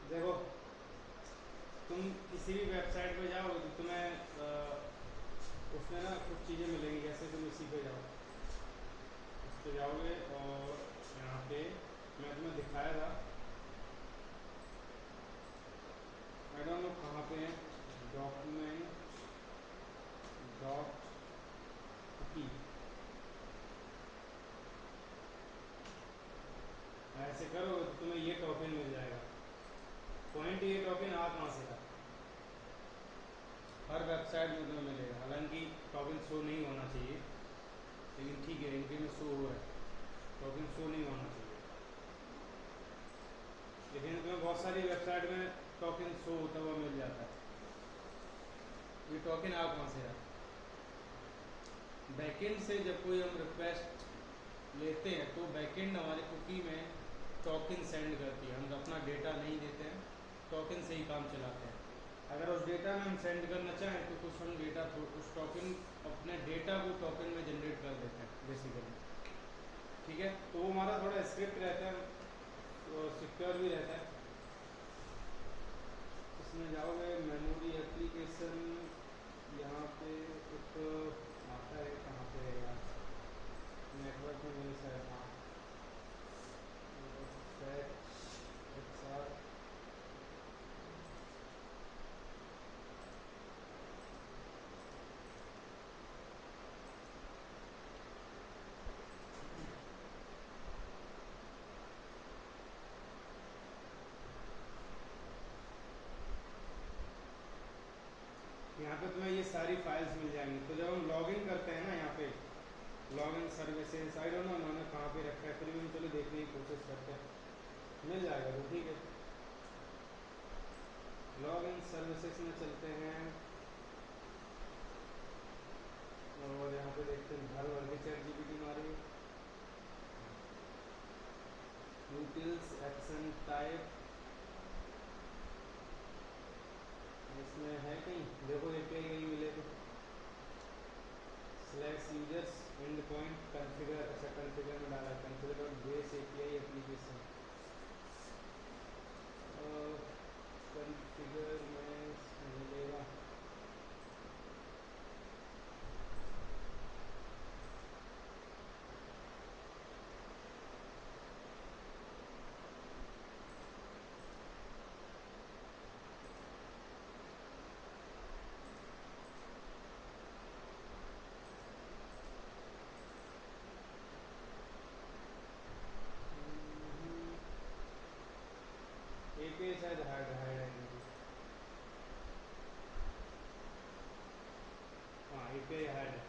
देखो, तुम किसी भी वेबसाइट पे जाओ तो तुम्हें उसमें ना कुछ चीज़ें मिलेंगी। जैसे तुम इसी पे जाओ, इस पे जाओगे और यहाँ पे मैं तुम्हें दिखाया था, आई डोंट नो कहाँ पे है, डॉक्यूमेंट डॉट की, ऐसे करो तो तुम्हें ये टोकन मिल जाएगा। पॉइंट ये टोकन आ कहाँ से था, हर वेबसाइट में तुम्हें मिलेगा। हालांकि टोकन शो नहीं होना चाहिए, लेकिन ठीक है, इनके में शो हो रहा है। टोकन शो नहीं होना चाहिए, लेकिन तुम्हें बहुत सारी वेबसाइट में टोकन शो होता हुआ मिल जाता है। ये टोकन आ कहाँ से है, बैकएंड से। जब कोई हम रिक्वेस्ट लेते हैं तो बैकएंड हमारे कुकी में टोकन सेंड करती है। हम अपना डेटा नहीं देते हैं, टोकन से ही काम चलाते हैं। अगर उस डेटा में हम सेंड करना चाहें तो कुछ हम डेटा, उस टोकन, अपने डेटा को टोकन में जनरेट कर देते हैं बेसिकली। ठीक है, तो वो हमारा थोड़ा स्क्रिप्ट रहता है, तो सिक्योर भी रहता है। इसमें जाओगे मेमोरी एप्लीकेशन, यहाँ पे एक आता है, कहाँ पे है यार, नेटवर्क में मेरे शायद, हाँ, फैच XR, यहाँ पे तुम्हें ये सारी फाइल्स मिल जाएंगी। तो जब हम लॉगिन करते हैं ना, यहाँ पे login services, I don't know उन्होंने कहाँ पे रखा है, फिर भी हम चलो देखने की कोशिश करते हैं, मिल जाएगा तो ठीक है। लॉगिन सर्विसेज में चलते हैं और यहाँ पे देखते हैं, भर भर के चैट जीपीटी मारी, यूटिल्स एक्शन टाइप, इसमें है कहीं, देखो एपीआई कहीं मिले तो, slash users and point configure, अच्छा कन्फिगर में डाला, कन्फिगर और बेस एपीआई एप्लीकेशन, कन्फिगर में मिलेगा। एपीआई शायद हार्ड हार्ड है, हाँ एपीआई हार्ड है।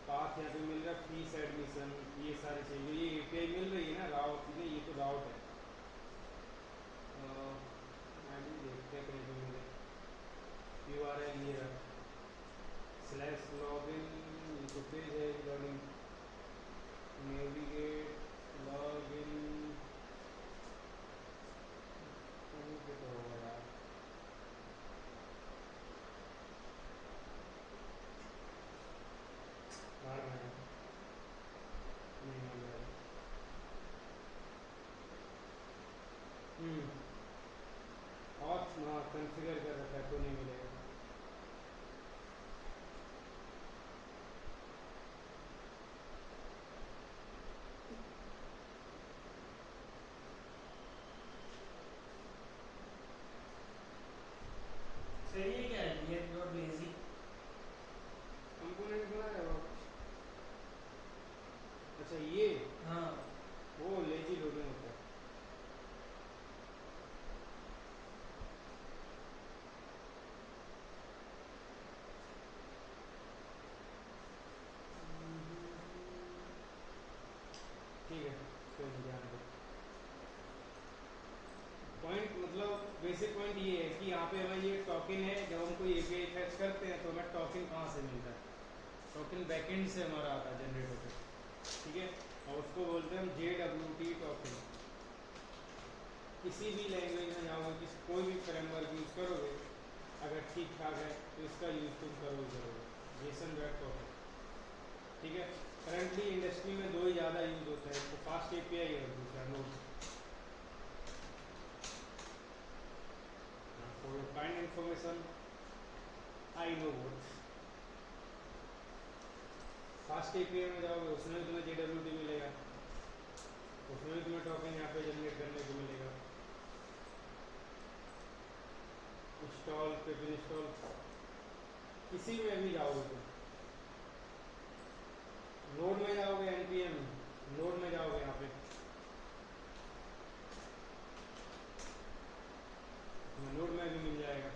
पाथ यहाँ पे मिल रहा है, फीस एडमिशन, ये सारी चीज़ें, ये एपीआई मिल रही है ना, राउट चीज़ें, ये तो राउट है। आईडी देखते हैं कहीं पे मिले, URL ये रहा, स्लैश लॉगिन, ये तो पेज है लॉगिन, नेविगेट लॉगिन, कहीं पे तो होगा यार, बाहर में है, नहीं मिल रहा है। और हाँ कन्फिगर कर रखा है तो नहीं मिलेगा। सही है क्या, ये नॉट लेजी। कंपोनेंट बना है वो, अच्छा ये, हाँ। वो लेजी लोडिंग होता है। ठीक है, कोई नहीं, ध्यान दो। पॉइंट मतलब बेसिक पॉइंट ये है कि यहाँ पे हमें ये टोकन है, जब हम कोई एपीआई फेच करते हैं तो हमें टोकन कहाँ से मिलता है, टोकन बैकएंड से हमारा आता है जनरेट होकर, ठीक है। और उसको बोलते हैं हम JWT टोकन। किसी भी लैंग्वेज में जाओगे, किसी कोई भी फ्रेमवर्क यूज़ करोगे, अगर ठीक ठाक है तो इसका यूज़ तुम करोगे जरूर, जेसन वेब टोकन, ठीक है। करंटली इंडस्ट्री में दो ही ज़्यादा यूज़ होता है, एक तो फास्ट एपीआई और दूसरा node. information, I know what. Fast API में जाओगे उसमें भी तुम्हें JWT मिलेगा, उसमें भी तुम्हें टोकन यहाँ पे जनरेट करने को मिलेगा। इंस्टॉल पिप इंस्टॉल किसी में भी जाओगे तुम, नोड में जाओगे npm नोड में जाओगे यहाँ पे नोड में भी मिल जाएगा।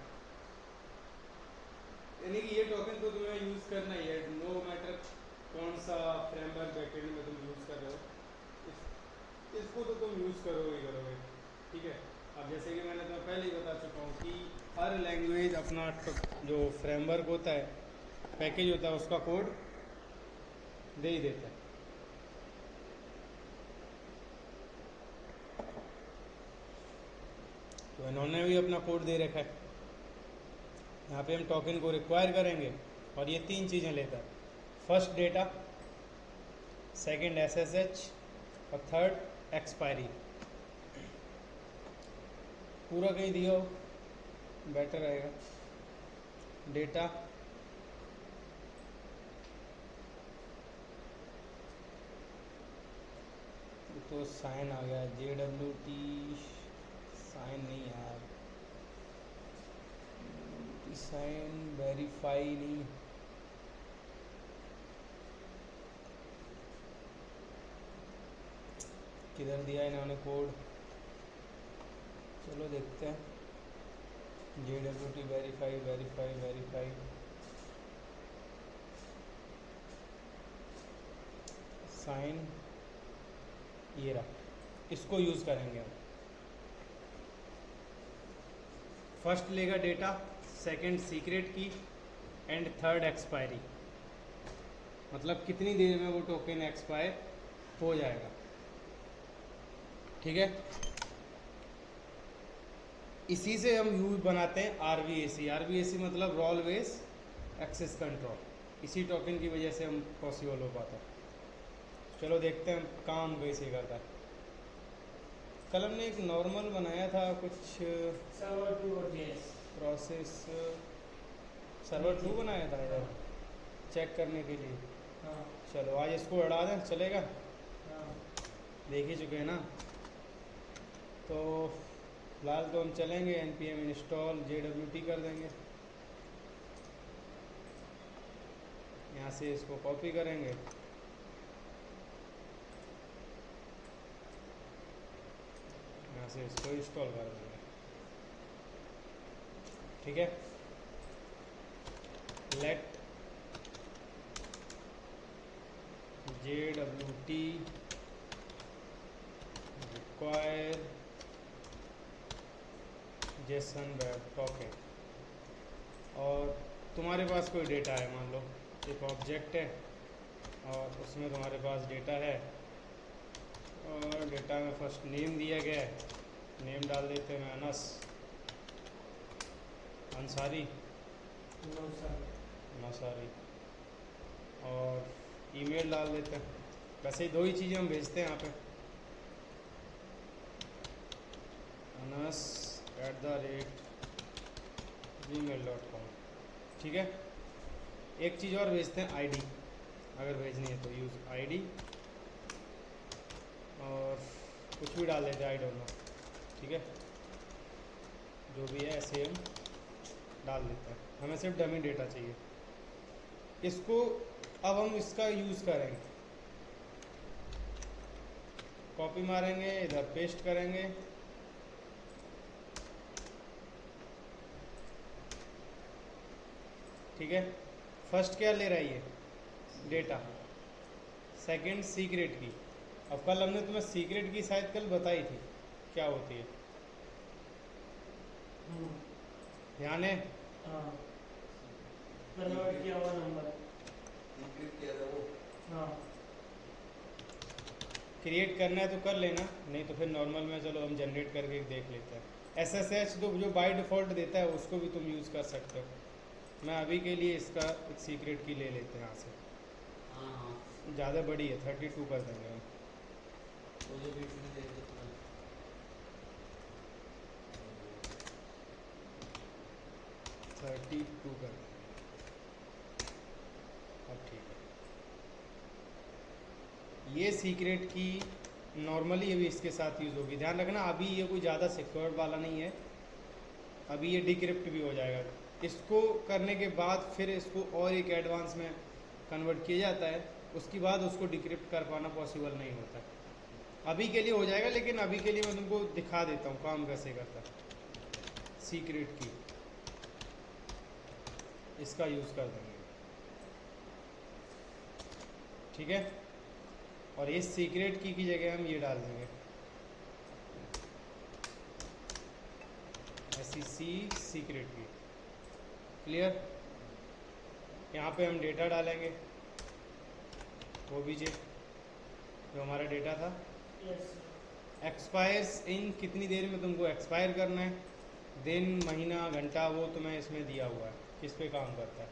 यानी कि ये टोकन तो तुम्हें यूज़ करना ही है, नो मैटर कौन सा फ्रेमवर्क बैकएंड में तुम यूज़ कर रहे हो, इसको तो तुम यूज़ करोगे ही करोगे। ठीक है, अब जैसे कि मैंने तुम्हें पहले ही बता चुका हूँ कि हर लैंग्वेज अपना जो फ्रेमवर्क होता है, पैकेज होता है, उसका कोड दे ही देता है। तो इन्होंने भी अपना कोड दे रखा है। यहाँ पे हम टोकन को रिक्वायर करेंगे और ये 3 चीज़ें लेता है, फर्स्ट डेटा, सेकंड SSH और थर्ड एक्सपायरी। पूरा कहीं दिया हो बेटर रहेगा। डेटा, तो साइन आ गया, JWT साइन नहीं यार, साइन वेरीफाई नहीं, किधर दिया इन्होंने कोड, चलो देखते हैं। JWT verify verify verify, sign, ये रहा, इसको यूज़ करेंगे हम। फर्स्ट लेगा data, second secret key and third expiry, मतलब कितनी देर में वो टोकन एक्सपायर हो जाएगा। ठीक है, इसी से हम यूज बनाते हैं RBAC। RBAC मतलब रोल बेस एक्सेस कंट्रोल, इसी टोकन की वजह से हम पॉसिबल हो पाता है। चलो देखते हैं काम कैसे करता है। कल हमने एक नॉर्मल बनाया था कुछ सर्वर 2 और JS प्रोसेस, सर्वर 2 बनाया था यार चेक करने के लिए। हाँ चलो आज इसको उड़ा दें, चलेगा? हाँ देख ही चुके हैं ना। तो फिलहाल तो हम चलेंगे npm इंस्टॉल JWT कर देंगे, यहाँ से इसको कॉपी करेंगे, यहाँ से इसको इंस्टॉल कर देंगे। ठीक है, let JWT require JSON web token. और तुम्हारे पास कोई डेटा है, मान लो एक ऑब्जेक्ट है और उसमें तुम्हारे पास डेटा है, और डेटा में फर्स्ट नेम दिया गया है, नेम डाल देते हैं अनस अंसारी नौसारी, और ईमेल डाल देते हैं। वैसे ही 2 ही चीज़ें हम भेजते हैं यहाँ पे, anas@gmail.com। ठीक है, एक चीज़ और भेजते हैं ID, अगर भेजनी है तो यूज़ ID, और कुछ भी डाल देते हैं, आई डोंट नो। ठीक है, जो भी है ऐसे हम डाल देते हैं, हमें सिर्फ डमी डेटा चाहिए। इसको अब हम इसका यूज़ करेंगे, कॉपी मारेंगे, इधर पेस्ट करेंगे, ठीक है। फर्स्ट क्या ले रहा है ये डेटा, सेकंड सीक्रेट की। अब कल हमने तुम्हें सीक्रेट की शायद कल बताई थी क्या होती है, ध्यान है? हाँ कन्वर्ट किया हुआ नंबर हाँ क्रिएट करना है तो कर लेना, नहीं तो फिर नॉर्मल में चलो हम जनरेट करके देख लेते हैं। SSH तो जो बाय डिफ़ॉल्ट देता है उसको भी तुम यूज़ कर सकते हो। मैं अभी के लिए इसका एक सीक्रेट की ले लेते हैं यहाँ से, ज़्यादा बड़ी है 32 कर देंगे हम। 32 कर देंगे। अब ठीक है। ये सीक्रेट की नॉर्मली अभी इसके साथ यूज़ होगी, ध्यान रखना अभी ये कोई ज़्यादा सिक्योर वाला नहीं है, अभी ये डिक्रिप्ट भी हो जाएगा। इसको करने के बाद फिर इसको और एक एडवांस में कन्वर्ट किया जाता है, उसके बाद उसको डिक्रिप्ट कर पाना पॉसिबल नहीं होता है। अभी के लिए हो जाएगा, लेकिन अभी के लिए मैं तुमको दिखा देता हूँ काम कैसे करता है। सीक्रेट की इसका यूज़ कर देंगे, ठीक है। और इस सीक्रेट की जगह हम ये डाल देंगे SEC सीक्रेट की। क्लियर। यहाँ पे हम डेटा डालेंगे, वो भी जो हमारा डेटा था। एक्सपायर्स इन कितनी देर में तुमको एक्सपायर करना है, दिन महीना घंटा वो तुम्हें इसमें दिया हुआ है किस पे काम करता है।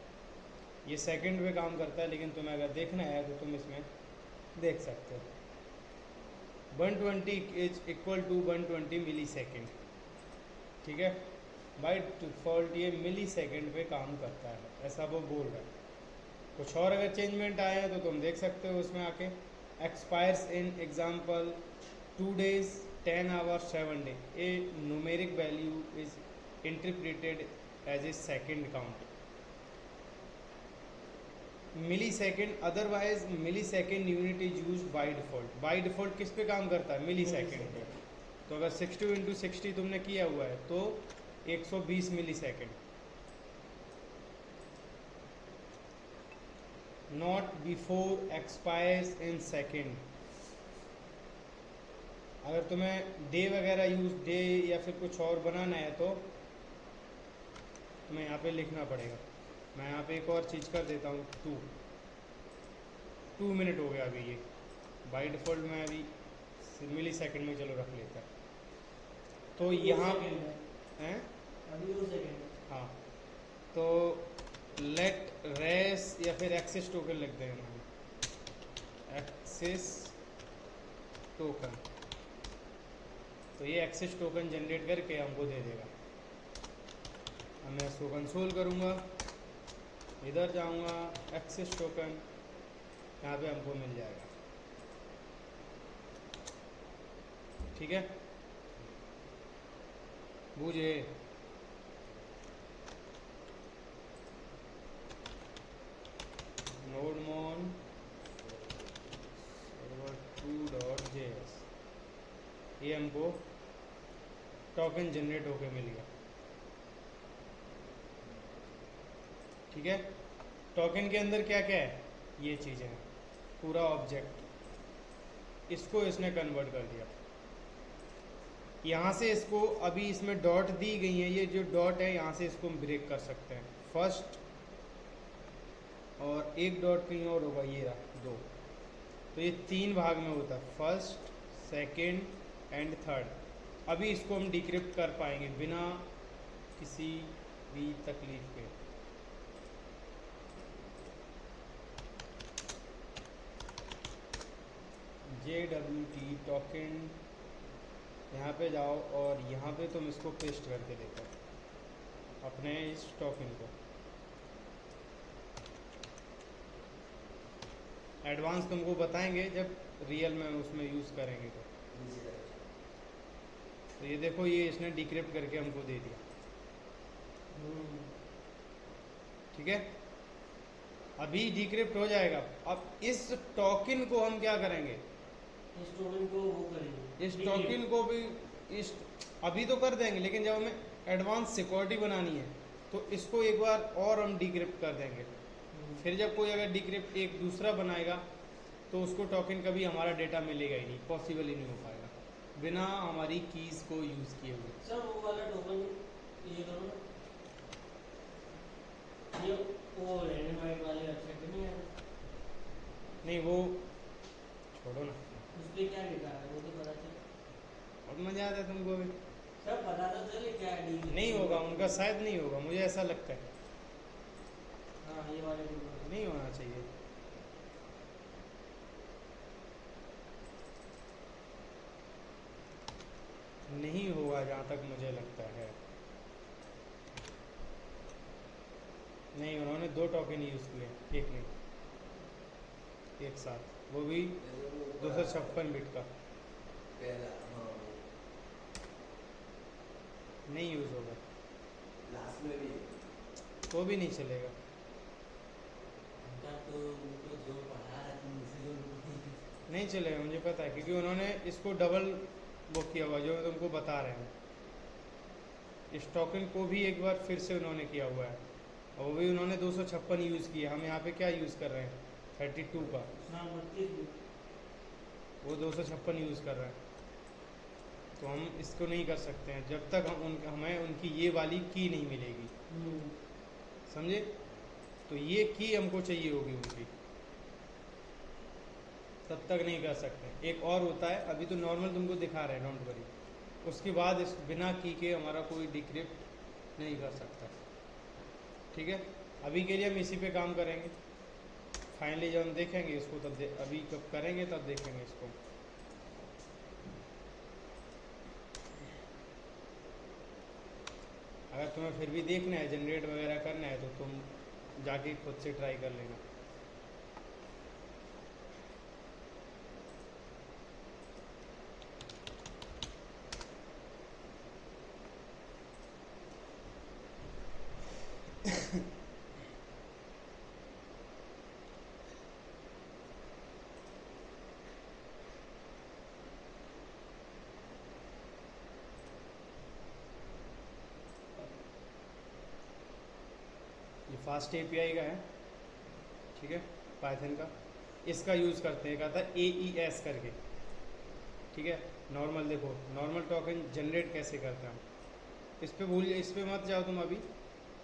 ये सेकंड पे काम करता है, लेकिन तुम्हें अगर देखना है तो तुम इसमें देख सकते हो 120 is equal to 120 millisecond, ठीक है। बाय डिफ़ॉल्ट ये मिली सेकेंड पे काम करता है, ऐसा वो बोल रहा है। कुछ और अगर चेंजमेंट आए हैं तो तुम देख सकते हो उसमें आके। Expires in example 2 days 10 hours 7 day, a numeric value is interpreted as a second count. Millisecond, otherwise millisecond unit is use by default. By default किस पे काम करता है, मिली सेकेंड पे। तो अगर 60 × 60 तुमने किया हुआ है तो 120 millisecond. Not before expires in second. अगर तुम्हें डे वगैरह यूज डे या फिर कुछ और बनाना है तो तुम्हें यहाँ पे लिखना पड़ेगा। मैं यहाँ पे एक और चीज़ कर देता हूँ, 2 मिनट हो गया अभी ये। बाई डिफ़ॉल्ट में अभी मिली सेकेंड में चलो रख लेता है। तो यहाँ हैं हाँ, तो लेट रेस या फिर एक्सेस टोकन लिख देंगे हम, एक्सेस टोकन। तो ये एक्सेस टोकन जनरेट करके हमको दे देगा। अब मैं इसको कंसोल करूँगा, इधर जाऊँगा, एक्सेस टोकन, यहाँ पे हमको मिल जाएगा, ठीक है। बूझे nodemon server2.js, ये हमको टोकन जनरेट होके मिल गया, ठीक है। टोकन के अंदर क्या क्या है, ये चीज़ें हैं, पूरा ऑब्जेक्ट। इसको इसने कन्वर्ट कर दिया। यहाँ से इसको अभी इसमें डॉट दी गई है, ये जो डॉट है यहाँ से इसको हम ब्रेक कर सकते हैं। फर्स्ट और एक डॉट कहीं और होगा, ये रहा 2, तो ये 3 भाग में होता है, फर्स्ट सेकेंड एंड थर्ड। अभी इसको हम डिक्रिप्ट कर पाएंगे बिना किसी भी तकलीफ के। JWT टोकन, यहाँ पे जाओ और यहाँ पे तुम इसको पेस्ट करके देखो अपने इस टोकन को। एडवांस तुमको बताएंगे जब रियल में उसमें यूज़ करेंगे तो ये देखो, ये इसने डिक्रिप्ट करके हमको दे दिया, ठीक है। अभी डिक्रिप्ट हो जाएगा। अब इस टोकन को हम क्या करेंगे, इस टोकन को वो करेंगे, इस टोकन को भी इस अभी तो कर देंगे, लेकिन जब हमें एडवांस सिक्योरिटी बनानी है तो इसको एक बार और हम डिक्रिप्ट कर देंगे। फिर जब कोई अगर डिक्रिप्ट एक दूसरा बनाएगा तो उसको टोकन कभी हमारा डेटा मिलेगा ही नहीं, पॉसिबल ही नहीं हो पाएगा बिना हमारी कीज़ को यूज़ किए हुए। सर वो वाला टोकन ये करो ना, ये वो रैंडम वाले वेबसाइट नहीं है, नहीं वो छोड़ो ना, उस पर क्या लिखा है वो तो पता चले। और मज़ा आता है तुमको भी। सब पता तो चले क्या डील नहीं होगा उनका, शायद नहीं होगा, मुझे ऐसा लगता है। हाँ ये वाले टोकन नहीं होना चाहिए। नहीं होगा जहाँ तक मुझे लगता है। नहीं, उन्होंने 2 टोकन यूज़ किए, एक नहीं, एक साथ, वो भी 256 बिट का। पहला, हाँ, नहीं यूज़ होगा, लास्ट में भी तो भी नहीं चलेगा। उनका तो उनको जो पढ़ा रहा तुम उसी को नहीं चलेगा, मुझे पता है, क्योंकि उन्होंने इसको डबल वो किया हुआ, जो मैं तुमको बता रहे हैं। इस टोकन को भी एक बार फिर से उन्होंने किया हुआ है, और वो भी उन्होंने 256 यूज़ किया। हम यहाँ पे क्या यूज़ कर रहे हैं, 32 का, हाँ 32 वो 256 यूज़ कर रहे हैं। तो हम इसको नहीं कर सकते हैं जब तक हमें उनकी ये वाली की नहीं मिलेगी, समझे। तो ये की हमको चाहिए होगी उनकी, तब तक नहीं कर सकते। एक और होता है, अभी तो नॉर्मल तुमको दिखा रहे हैं, डोंट वरी, उसके बाद इस बिना की के हमारा कोई डिक्रिप्ट नहीं कर सकता, ठीक है। अभी के लिए हम इसी पे काम करेंगे, फाइनली जब हम देखेंगे इसको तब अभी जब करेंगे तब देखेंगे इसको। अगर तुम्हें फिर भी देखना है, जनरेट वगैरह करना है, तो तुम जाके खुद से ट्राई कर लेना। ये फास्ट एपीआई का है, ठीक है, पाइथन का। इसका यूज़ करते हैं, कहता है AES करके, ठीक है। नॉर्मल देखो, नॉर्मल टोकन जनरेट कैसे करते हैं हम, इस पे मत जाओ तुम अभी।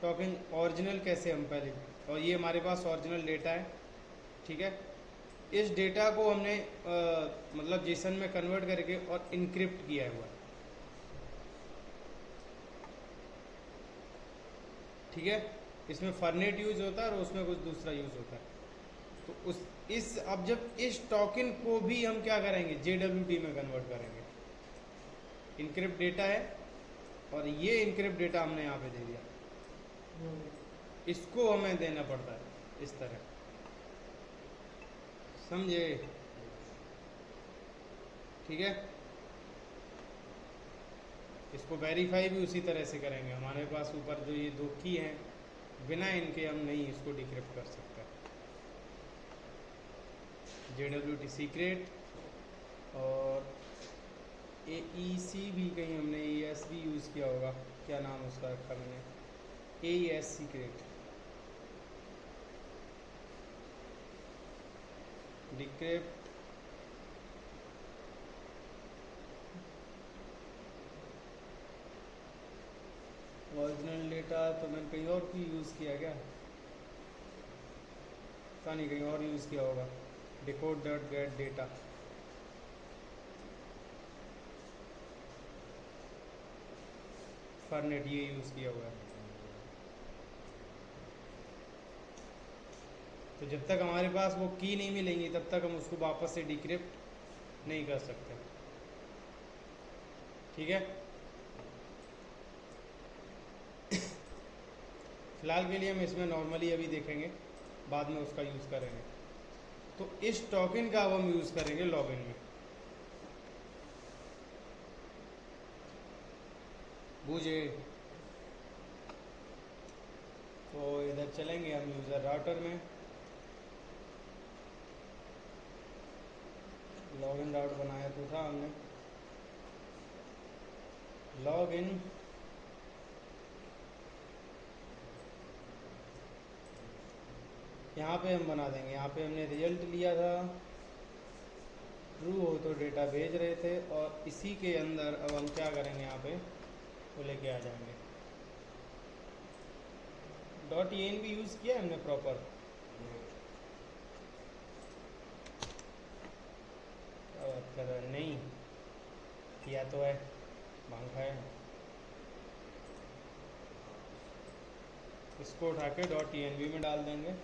टोकन ओरिजिनल कैसे हम पहले, और ये हमारे पास ओरिजिनल डेटा है, ठीक है। इस डेटा को हमने मतलब जेसन में कन्वर्ट करके और इनक्रिप्ट किया हुआ है, ठीक है। इसमें फॉर्नेट यूज होता है और उसमें कुछ दूसरा यूज होता है। तो अब जब इस टोकन को भी हम क्या करेंगे, JWT में कन्वर्ट करेंगे। इनक्रिप्ट डेटा है और ये इनक्रिप्ट डेटा हमने यहाँ पे दे दिया, इसको हमें देना पड़ता है इस तरह, समझे, ठीक है। इसको वेरीफाई भी उसी तरह से करेंगे। हमारे पास ऊपर जो ये 2 की हैं, बिना इनके हम नहीं इसको डिक्रिप्ट कर सकते। JWT सीक्रेट और AEC भी, कहीं हमने AES भी यूज़ किया होगा, क्या नाम उसका रखा मैंने, AES secret, decrypt original data. तो मैंने कहीं और की यूज़ किया क्या, पता नहीं, कहीं और यूज़ किया होगा। डिकोड डॉट गेट डेटा, फॉर्नेट, ये यूज़ किया हुआ है। तो जब तक हमारे पास वो की नहीं मिलेंगी तब तक हम उसको वापस से डिक्रिप्ट नहीं कर सकते, ठीक है। फिलहाल के लिए हम इसमें नॉर्मली अभी देखेंगे, बाद में उसका यूज़ करेंगे। तो इस टोकन का अब हम यूज़ करेंगे लॉगिन में, बूझे। तो इधर चलेंगे हम यूज़र राउटर में, लॉगिन राउट बनाया तो था हमने, लॉगिन, यहाँ पे हम बना देंगे। यहाँ पे हमने रिजल्ट लिया था, ट्रू हो तो डेटा भेज रहे थे, और इसी के अंदर अब हम क्या करेंगे, यहाँ पे वो लेके आ जाएंगे। .env भी यूज़ किया हमने प्रॉपर, क्या बात कर रहा है, नहीं किया तो है, भांग खाए। इसको उठा के .env में डाल देंगे,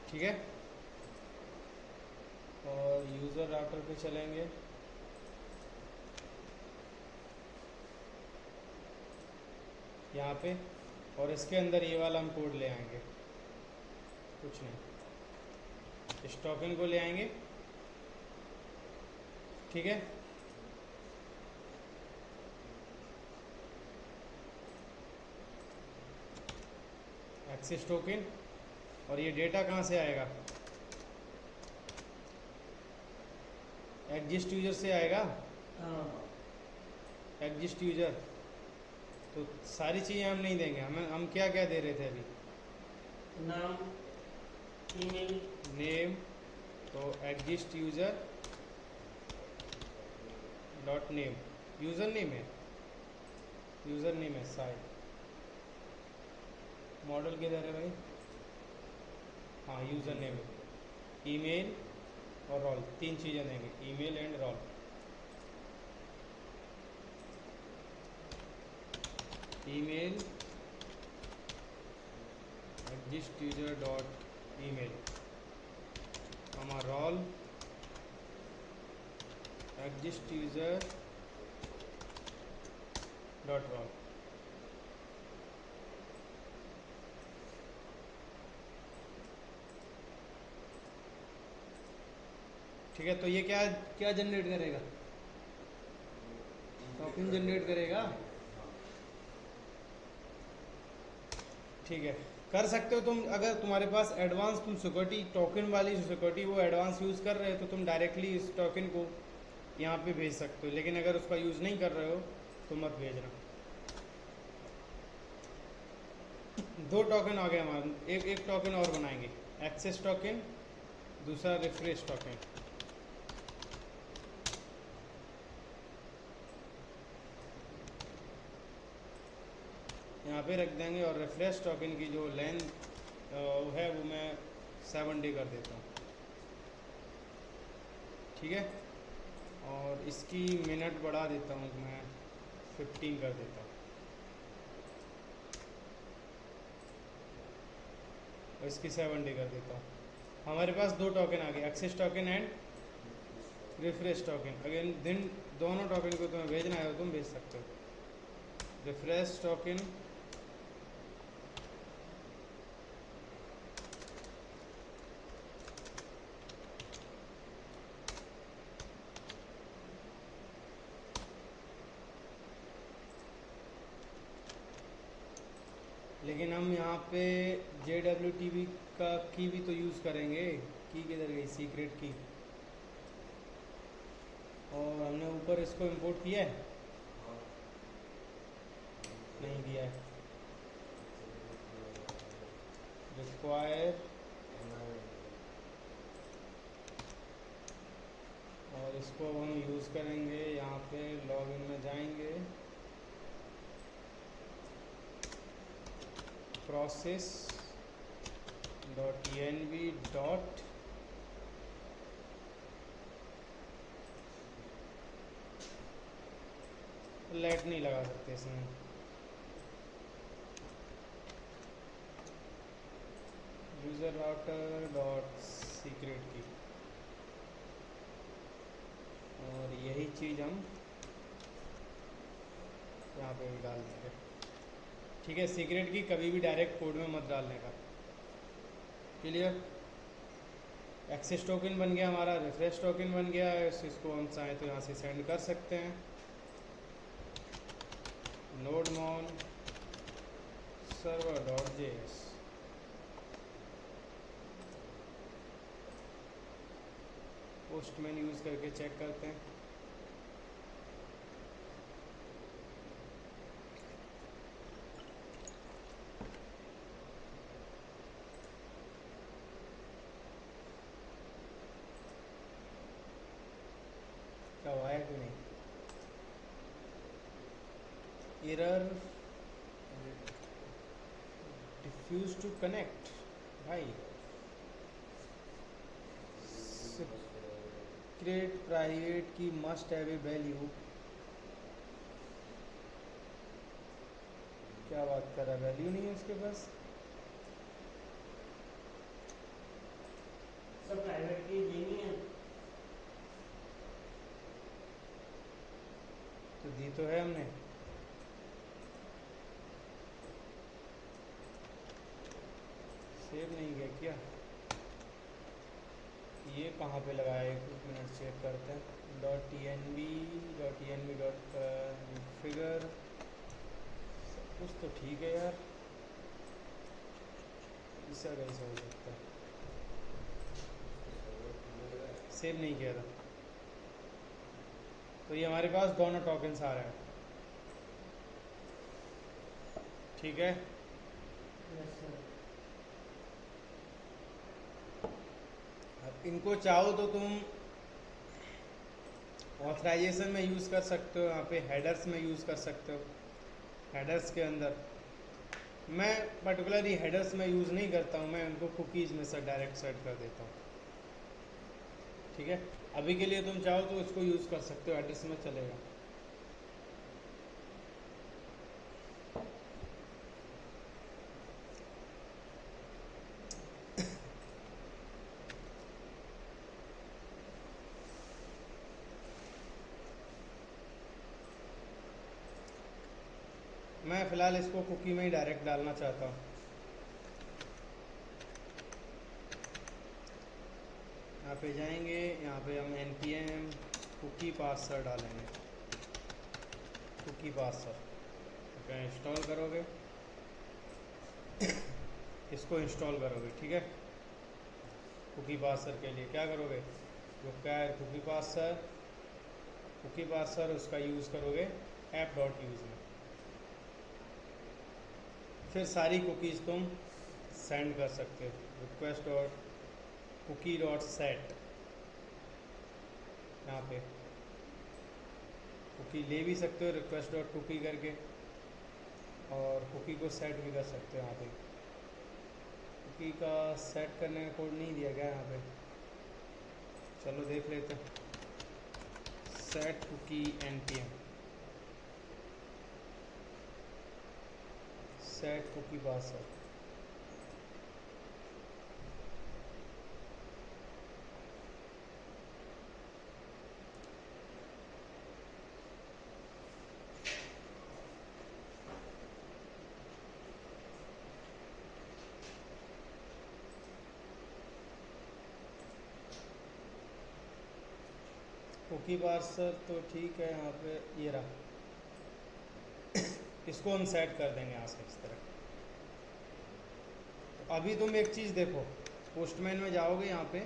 ठीक है। और यूज़र राउटर पे चलेंगे, यहाँ पे, और इसके अंदर ये वाला हम कोड ले आएंगे, कुछ नहीं, इस टोकन को ले आएंगे, ठीक है। एक्सेस टोकन, और ये डेटा कहाँ से आएगा, एग्जिस्ट यूजर से आएगा, हाँ एग्जिस्ट यूजर। तो सारी चीज़ें हम नहीं देंगे, हम क्या क्या दे रहे थे अभी, नाम, ईमेल, नेम, तो exist user dot name, user name है, यूज़र नेम है साइड, मॉडल किधर है भाई, हाँ यूज़र नेम है, ईमेल और रोल, तीन चीज़ें देंगे, email and role. Email exist user dot email, हमारा role exist user dot role. ठीक है, तो ये क्या क्या जनरेट करेगा, टोकन जनरेट करेगा, ठीक है। कर सकते हो तुम, अगर तुम्हारे पास एडवांस तुम सिक्योरिटी टोकन वाली सिक्योरिटी वो एडवांस यूज़ कर रहे हो तो तुम डायरेक्टली इस टोकन को यहाँ पे भेज सकते हो, लेकिन अगर उसका यूज़ नहीं कर रहे हो तो मत भेजना। दो टोकन आ गए हमारे, एक टोकन और बनाएंगे, एक्सेस टोकन, दूसरा रिफ्रेश टोकन। यहाँ पे रख देंगे, और रिफ्रेश टोकन की जो लेंथ है वो मैं 70 कर देता हूँ, ठीक है। और इसकी मिनट बढ़ा देता हूँ मैं 15 कर देता हूँ, और इसकी 70 कर देता हूँ। हमारे पास दो टोकन आ गए, access token and refresh token. Again दिन दोनों टोकन को तुम्हें भेजना है तो तुम भेज सकते हो। रिफ्रेश टोकन लेकिन हम यहाँ पे JWTB का की भी तो यूज़ करेंगे। की किधर गई, सीक्रेट की, और हमने ऊपर इसको इंपोर्ट किया है, नहीं दिया है। रिक्वायर, और इसको अब हम यूज़ करेंगे, यहाँ पे लॉगिन में जाएंगे, process dot env dot let नहीं लगा सकते इसमें, यूज़र राउटर डॉट सीक्रेट की, और यही चीज़ हम यहाँ पे भी डाल देंगे, ठीक है। सीक्रेट की कभी भी डायरेक्ट कोड में मत डालने का, क्लियर। एक्सेस टोकन बन गया हमारा, रिफ्रेश टोकन बन गया है, इसको हम चाहें तो यहाँ से सेंड कर सकते हैं। Nodemon server dot JS, postman use करके चेक करते हैं। क्या हुआ है कि नहीं, एरर डिफ्यूज टू कनेक्ट, भाई secret private key must have a value, क्या बात कर रहा है, वैल्यू नहीं है उसके पास, सब प्राइवेट की देनी है। तो दी तो है हमने, सेव नहीं किया क्या? ये कहाँ पे लगाया है? एक मिनट चेक करते हैं। Dot T N B dot figure, कुछ तो ठीक है यार, ऐसा कैसे हो सकता है? सेव नहीं किया था, तो ये हमारे पास दोनों टोकन्स आ रहे हैं। ठीक है, यस सर। अब इनको चाहो तो तुम ऑथराइजेशन में यूज़ कर सकते हो, यहाँ पे हेडर्स में यूज़ कर सकते हो। हेडर्स के अंदर मैं पर्टिकुलरली हेडर्स में यूज़ नहीं करता हूँ, मैं उनको कुकीज़ में से डायरेक्ट सेट कर देता हूँ। ठीक है, अभी के लिए तुम चाहो तो इसको यूज़ कर सकते हो, हेडर्स में चलेगा। मैं फ़िलहाल इसको कुकी में ही डायरेक्ट डालना चाहता हूँ। यहाँ पे जाएंगे, यहाँ पे हम npm कुकी पासवर्ड डालेंगे, कुकी पासवर्ड। क्या इंस्टॉल करोगे, इसको इंस्टॉल करोगे। ठीक है, कुकी पासवर्ड के लिए क्या करोगे, जो क्या है कुकी पासवर्ड उसका यूज़ करोगे ऐप डॉट यूज़ में। फिर सारी कुकीज़ तुम सेंड कर सकते हो। Request dot cookie dot set, यहाँ पे कुकी ले भी सकते हो रिक्वेस्ट डॉट कुकी करके, और कुकी को सेट भी कर सकते हो। यहाँ पे कुकी का सेट करने का कोड नहीं दिया गया यहाँ पे, चलो देख लेते हैं। Set cookie npm set cookie password. Cookie password तो ठीक है, यहाँ पे ये रहा, इसको हम सेट कर देंगे यहाँ से इस तरह। तो अभी तुम एक चीज़ देखो, पोस्टमैन में जाओगे, यहाँ पे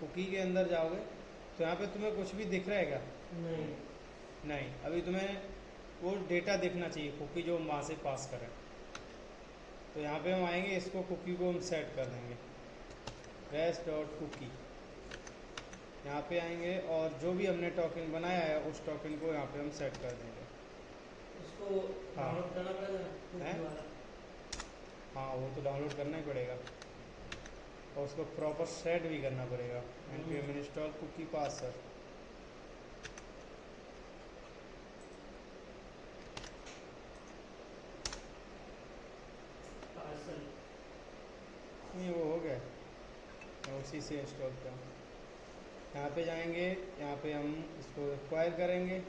कुकी के अंदर जाओगे, तो यहाँ पे तुम्हें कुछ भी दिख रहेगा? नहीं। नहीं, अभी तुम्हें वो डेटा देखना चाहिए कुकी जो हम वहाँ से पास करें। तो यहाँ पे हम आएंगे, इसको कुकी को हम सेट कर देंगे रेस्ट डॉट कुकी। यहाँ पे आएंगे और जो भी हमने टोकन बनाया है उस टोकन को यहाँ पे हम सेट कर देंगे। इसको हाँ। डाउनलोड करना पड़ेगा ना, हैं? कुकी वाला? हाँ, वो तो डाउनलोड करना ही पड़ेगा और उसको प्रॉपर सेट भी करना पड़ेगा। npm install cookie password. Parser. नहीं, वो हो गया, मैं उसी से इंस्टॉल किया। यहाँ पे जाएंगे, यहाँ पे हम इसको एक्वायर करेंगे,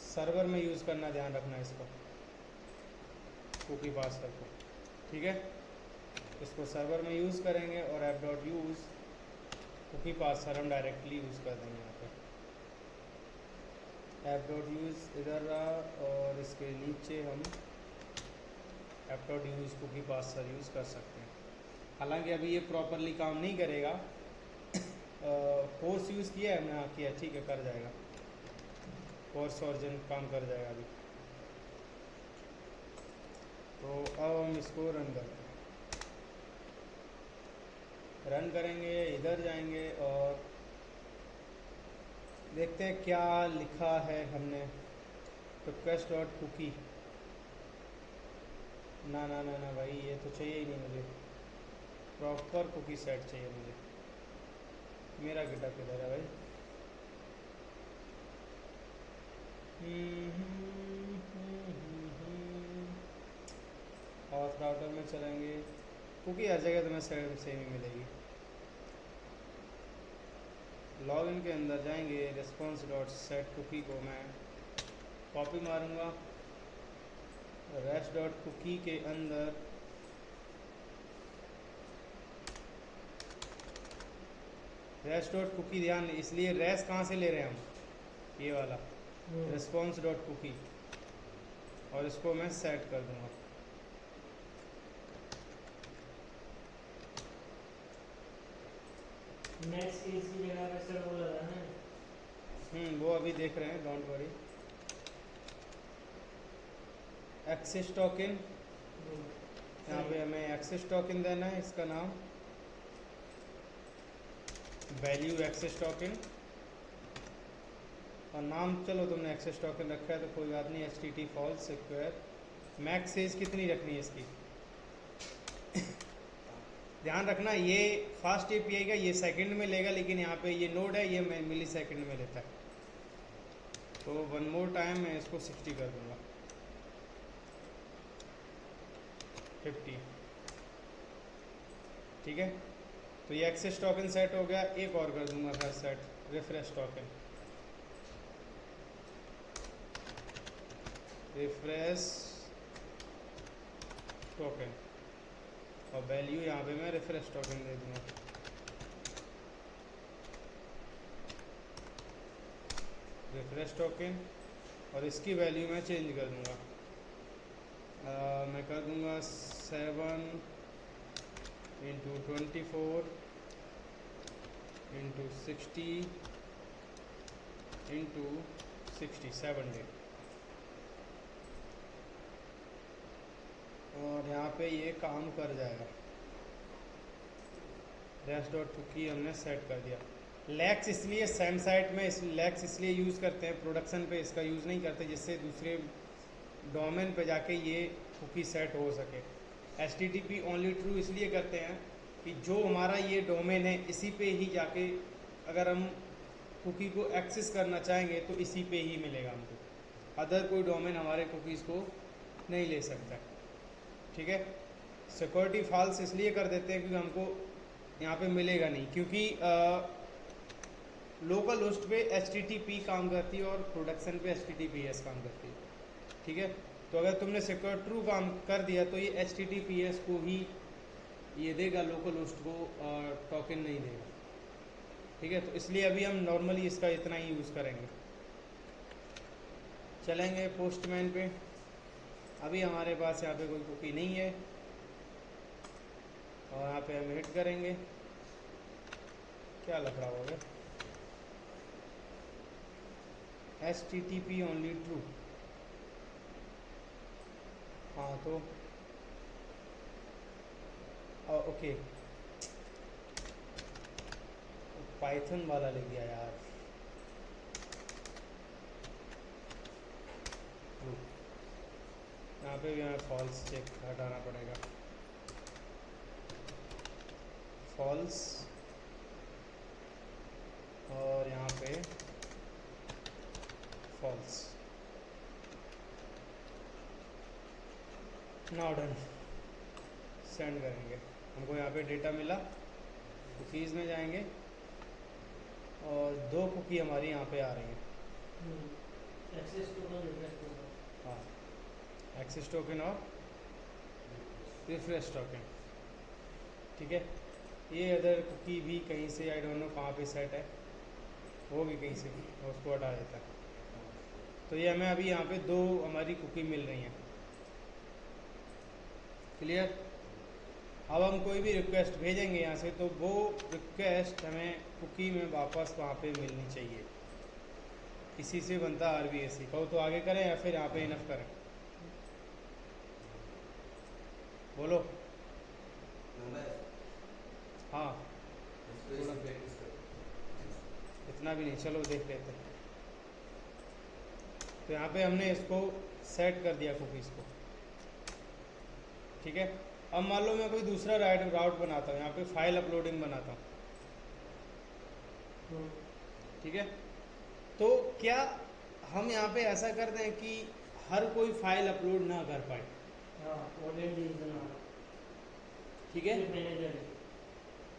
सर्वर में यूज़ करना, ध्यान रखना इसको, कुकी पासवर्ड को। ठीक है, इसको सर्वर में यूज़ करेंगे और app dot use cookie password हम डायरेक्टली यूज़ कर देंगे। यहाँ पे ऐप डॉट यूज़ इधर रहा और इसके नीचे हम app dot use cookie password use कर सकते हैं। हालांकि अभी ये प्रॉपरली काम नहीं करेगा। कोर्स यूज़ किया है हमने? हाँ किया, ठीक है, कर जाएगा, कोर्स वर्जन काम कर जाएगा अभी। तो अब हम इसको रन करेंगे, इधर जाएंगे और देखते हैं क्या लिखा है हमने। रिक्वेस्ट डॉट कुकी, ना ना ना ना भाई, ये तो चाहिए ही नहीं मुझे, प्रॉपर कुकी सेट चाहिए मुझे। मेरा गिटहब किधर है भाई? ऑथ राउटर में चलेंगे, कुकी हर जगह तुम्हें सेम ही मिलेगी। लॉगिन के अंदर जाएंगे, रिस्पॉन्स डॉट सेट कुकी को मैं कॉपी मारूंगा रेस्ट डॉट कुकी के अंदर रेस्ट डॉट कुकी, ध्यान इसलिए रेस कहाँ से ले रहे हैं हम, ये वाला रिस्पॉन्स डॉट कुकी, और इसको मैं सेट कर दूंगा। मैक्स एज की जगह पे सर वो लगाना है। वो अभी देख रहे हैं, डोंट वरी। एक्सेस टोकन, यहाँ पे हमें एक्सेस टोकन देना है, इसका नाम वैल्यू एक्सेस टोकन, और नाम चलो तुमने एक्सेस टोकन रखा है तो कोई बात नहीं, HTT false secure. Max size कितनी रखनी है इसकी ध्यान रखना, ये फास्ट API का ये सेकंड में लेगा, लेकिन यहाँ पे ये नोड है, ये मिली सेकंड में लेता है। तो वन मोर टाइम मैं इसको 60 कर दूंगा, 50, ठीक है। तो ये एक्सेस टोकन सेट हो गया। एक और कर दूंगा फिर set, refresh token, refresh token, और वैल्यू यहाँ पे मैं रिफ्रेश टोकन दे दूंगा। रिफ्रेश टोकन, और इसकी वैल्यू मैं चेंज कर दूंगा, मैं कर दूंगा 7 × 24 × 60 × 67 डे, और यहाँ पे ये काम कर जाएगा। रेस्ट डॉट कुकी हमने सेट कर दिया। लैक्स इसलिए सेम साइट में लैक्स इसलिए यूज़ करते हैं, प्रोडक्शन पे इसका यूज़ नहीं करते, जिससे दूसरे डोमेन पे जाके ये कुकी सेट हो सके। HTTP ओनली ट्रू इसलिए करते हैं कि जो हमारा ये डोमेन है इसी पे ही जाके अगर हम कुकी को एक्सेस करना चाहेंगे तो इसी पे ही मिलेगा हमको, अदर कोई डोमेन हमारे कुकीज़ को नहीं ले सकता, ठीक है। सिक्योरिटी फॉल्स इसलिए कर देते हैं क्योंकि हमको यहाँ पे मिलेगा नहीं, क्योंकि लोकल होस्ट पे HTTP काम करती है और प्रोडक्शन पे HTTPS काम करती है, ठीक है। तो अगर तुमने सिक्योर ट्रू काम कर दिया तो ये HTTPS को ही ये देगा, लोकल होस्ट को टोकन नहीं देगा, ठीक है। तो इसलिए अभी हम नॉर्मली इसका इतना ही यूज़ करेंगे। चलेंगे पोस्टमैन पे। अभी हमारे पास यहाँ पे कोई कुकी नहीं है, और यहाँ पे हम हिट करेंगे, क्या लफड़ा हो गया, HTTP ओनली ट्रू, हाँ तो ओके, पाइथन वाला लिख दिया यार, यहाँ पे भी हमें फॉल्स चेक हटाना पड़ेगा, फॉल्स, और यहाँ पे फॉल्स, नाउ डन, सेंड करेंगे। हमको यहाँ पे डेटा मिला, कुकीज़ में जाएंगे और 2 कुकी हमारी यहाँ पे आ रही हैं, एक्सेस टोकन रिफ्रेश टोकन, हाँ एक्सेस टोकन और रिफ्रेश टोकन, ठीक है। ये अदर कुकी भी कहीं से आई डोंट नो कहाँ पे सेट है, वो भी कहीं से उसको हटा देता है। तो ये हमें अभी यहाँ पे 2 हमारी कुकी मिल रही हैं, क्लियर। अब हम कोई भी रिक्वेस्ट भेजेंगे यहाँ से तो वो रिक्वेस्ट हमें कुकी में वापस वहाँ पे मिलनी चाहिए, इसी से बनता RBAC। कहो तो आगे करें या फिर यहाँ पे इनफ करें, बोलो। हाँ इतना भी नहीं, चलो देख लेते हैं। तो यहाँ पे हमने इसको सेट कर दिया कुकीज़ को, ठीक है। अब मान लो मैं कोई दूसरा राउट बनाता हूँ, यहाँ पे फाइल अपलोडिंग बनाता हूँ, ठीक है। तो क्या हम यहाँ पे ऐसा कर दें कि हर कोई फाइल अपलोड ना कर पाए, ठीक है,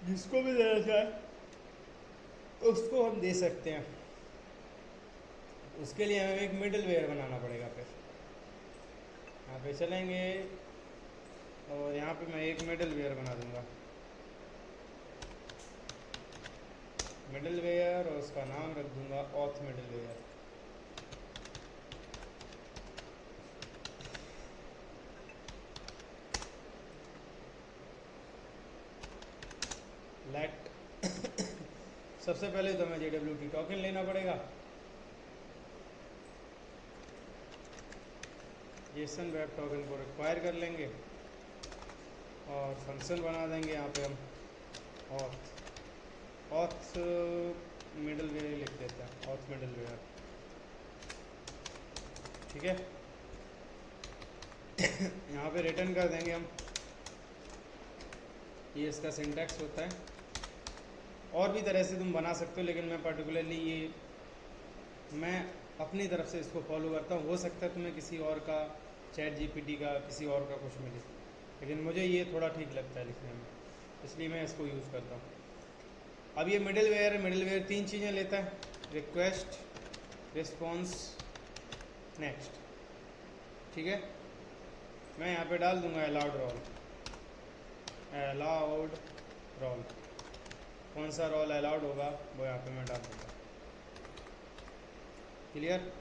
जिसको भी देना चाहे उसको हम दे सकते हैं। उसके लिए हमें एक मिडल वेयर बनाना पड़ेगा। फिर यहाँ पे चलेंगे और यहाँ पे मैं एक मिडल वेयर बना दूंगा, मिडल वेयर, और उसका नाम रख दूंगा ऑथ मिडल वेयर। लेट सबसे पहले तो हमें JWT टोकन लेना पड़ेगा, जेसन वेब टोकन को रिक्वायर कर लेंगे और फंक्शन बना देंगे यहाँ पे हम ऑथ मिडल वेयर लिख देते हैं, ऑथ मिडल वेयर। ठीक है, यहाँ पे रिटर्न कर देंगे हम, ये इसका सिंटैक्स होता है। और भी तरह से तुम बना सकते हो, लेकिन मैं पर्टिकुलरली ये मैं अपनी तरफ से इसको फॉलो करता हूँ। हो सकता है तुम्हें किसी और का, ChatGPT का, किसी और का कुछ मिले, लेकिन मुझे ये थोड़ा ठीक लगता है लिखने में, इसलिए मैं इसको यूज़ करता हूँ। अब ये मिडल वेयर है, मिडल वेयर 3 चीज़ें लेता है, रिक्वेस्ट, रिस्पॉन्स, नेक्स्ट। ठीक है, मैं यहाँ पे डाल दूंगा अलाउड रोल, अलाउड रोल, कौन सा रोल अलाउड होगा वो यहाँ पे मैं डाल दूंगा। क्लियर,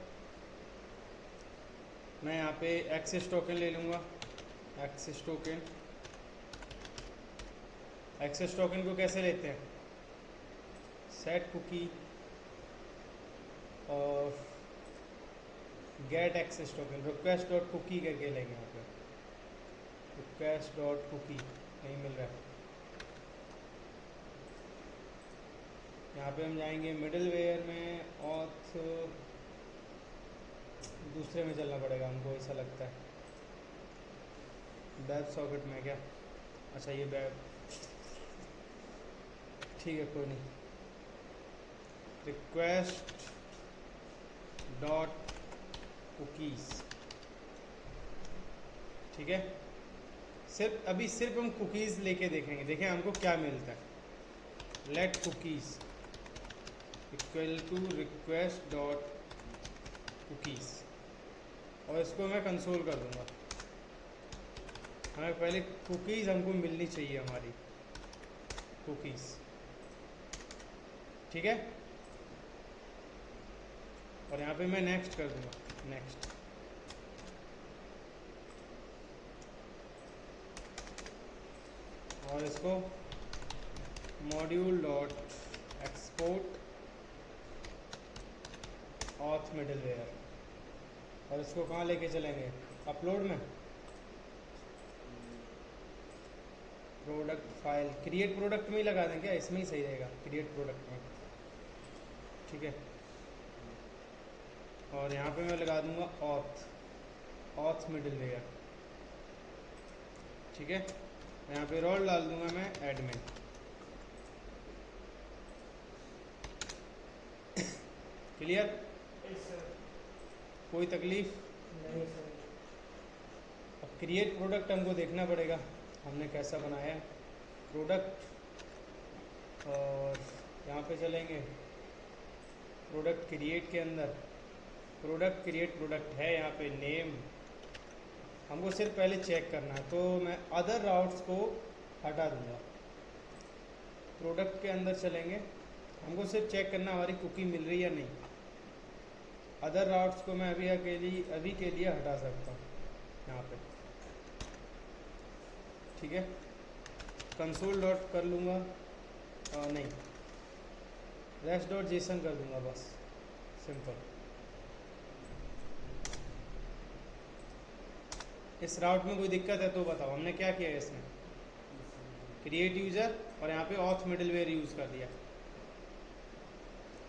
मैं यहाँ पे एक्सेस टोकन ले लूँगा, एक्सेस टोकन। एक्सेस टोकन को कैसे लेते हैं, सेट कुकी और get access token, request dot cookie करके लेंगे यहाँ पे, रिक्वेस्ट डॉट कुकी नहीं मिल रहा है। यहाँ पे हम जाएंगे मिडल वेयर में, ऑथ दूसरे में चलना पड़ेगा हमको, ऐसा लगता है, वेब सॉकेट में क्या, अच्छा ये वेब, ठीक है कोई नहीं, रिक्वेस्ट डॉट कुकीज़। ठीक है, सिर्फ हम कुकीज़ लेके देखेंगे, देखें हमको क्या मिलता है। Let cookies equal to request dot cookies, और इसको मैं कंसोल कर दूंगा। हमें पहले कुकीज़ हमको मिलनी चाहिए, हमारी कुकीज़। ठीक है, और यहाँ पे मैं नेक्स्ट कर दूंगा, नेक्स्ट। और इसको module dot export auth middleware, और इसको कहाँ लेके चलेंगे, अपलोड में, प्रोडक्ट फाइल, क्रिएट प्रोडक्ट में ही लगा दें क्या, इसमें ही सही रहेगा, क्रिएट प्रोडक्ट में। ठीक है, और यहाँ पे मैं लगा दूंगा ऑथ मिडल वेयर। ठीक है, यहाँ पे रोल डाल दूंगा मैं एडमिन। क्लियर, कोई तकलीफ नहीं सर। अब क्रिएट प्रोडक्ट हमको देखना पड़ेगा हमने कैसा बनाया है प्रोडक्ट, और यहाँ पे चलेंगे प्रोडक्ट क्रिएट के अंदर, प्रोडक्ट क्रिएट प्रोडक्ट है यहाँ पे नेम, हमको सिर्फ पहले चेक करना है, तो मैं अदर राउट्स को हटा दूंगा। प्रोडक्ट के अंदर चलेंगे, हमको सिर्फ चेक करना हमारी कुकी मिल रही है या नहीं। अदर राउट्स को मैं अभी के लिए हटा सकता हूँ यहाँ पे। ठीक है, कंसोल डॉट कर लूँगा, नहीं रेस्ट डॉट जेसन कर दूँगा, बस सिंपल। इस राउट में कोई दिक्कत है तो बताओ, हमने क्या किया है इसमें, क्रिएट यूज़र और यहाँ पे ऑथ मिडलवेयर यूज़ कर दिया।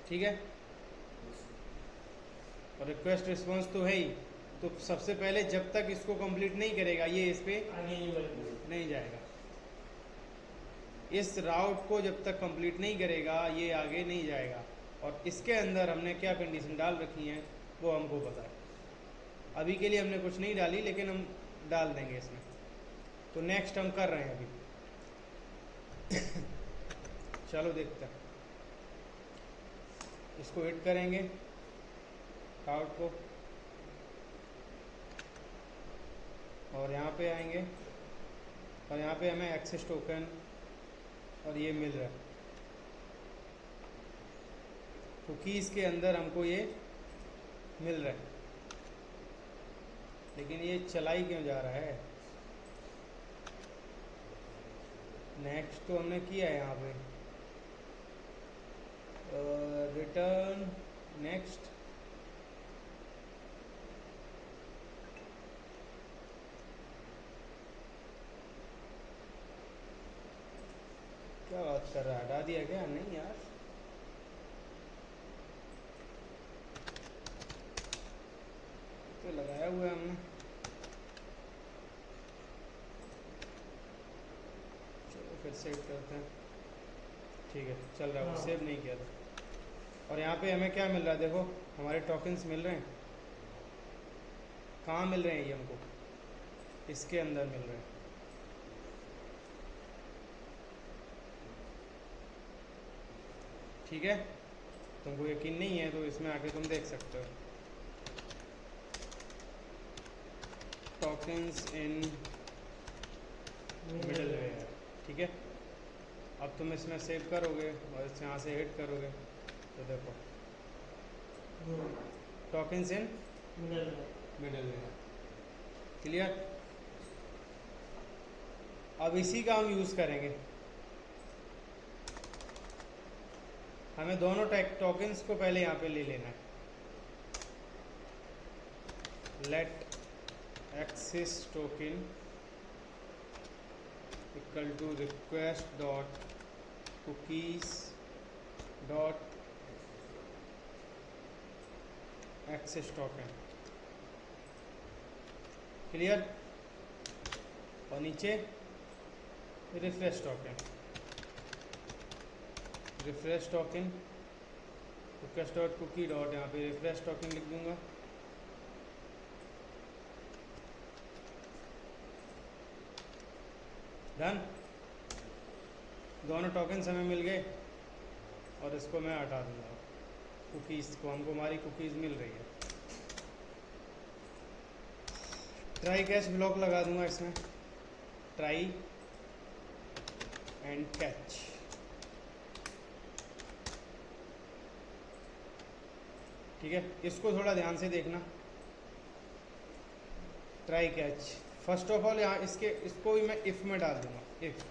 ठीक है, और रिक्वेस्ट रिस्पॉन्स तो है ही, तो सबसे पहले जब तक इसको कंप्लीट नहीं करेगा ये इस पे आगे नहीं जाएगा। इस राउट को जब तक कंप्लीट नहीं करेगा ये आगे नहीं जाएगा। और इसके अंदर हमने क्या कंडीशन डाल रखी है वो हमको पता है। अभी के लिए हमने कुछ नहीं डाली, लेकिन हम डाल देंगे इसमें। तो नेक्स्ट हम कर रहे हैं अभी। चलो देखते हैं, इसको हिट करेंगे आउट को, और यहाँ पे आएंगे और यहाँ पे हमें एक्सेस टोकन और ये मिल रहा है। कुकीज़ के अंदर हमको ये मिल रहा है, लेकिन ये चलाई क्यों जा रहा है? नेक्स्ट तो हमने किया है यहाँ पे, रिटर्न नेक्स्ट। क्या बात कर रहा है, हटा दिया क्या? नहीं यार, तो लगाया हुआ है हमने। चलो फिर सेव करते हैं। ठीक है, चल रहा है, सेव नहीं किया था। और यहाँ पे हमें क्या मिल रहा है? देखो हमारे टोकन्स मिल रहे हैं। कहाँ मिल रहे हैं ये हमको? इसके अंदर मिल रहे हैं। ठीक है, तुमको यकीन नहीं है तो इसमें आके तुम देख सकते हो। टोकन्स इन मिडलवेयर। ठीक है, अब तुम इसमें सेव करोगे और इस यहाँ से हिट करोगे तो देखो टोकन्स इन मिडलवेयर। क्लियर? अब इसी का हम यूज़ करेंगे। हमें दोनों टोकन्स को पहले यहाँ पे ले लेना है। Let access token equal to request dot cookies dot access token. Clear? और नीचे refresh token, refresh token request dot cookie dot, यहाँ पे रिफ्रेश टोकन लिख दूंगा। डन। दोनों टोकन्स हमें मिल गए और इसको मैं हटा दूंगा। कुकीज़ को, हमको हमारी कुकीज़ मिल रही है। ट्राई कैच ब्लॉक लगा दूंगा इसमें, ट्राई एंड कैच। ठीक है, इसको थोड़ा ध्यान से देखना। Try catch, first of all यहाँ इसको भी मैं इफ़ में डाल दूंगा। इफ़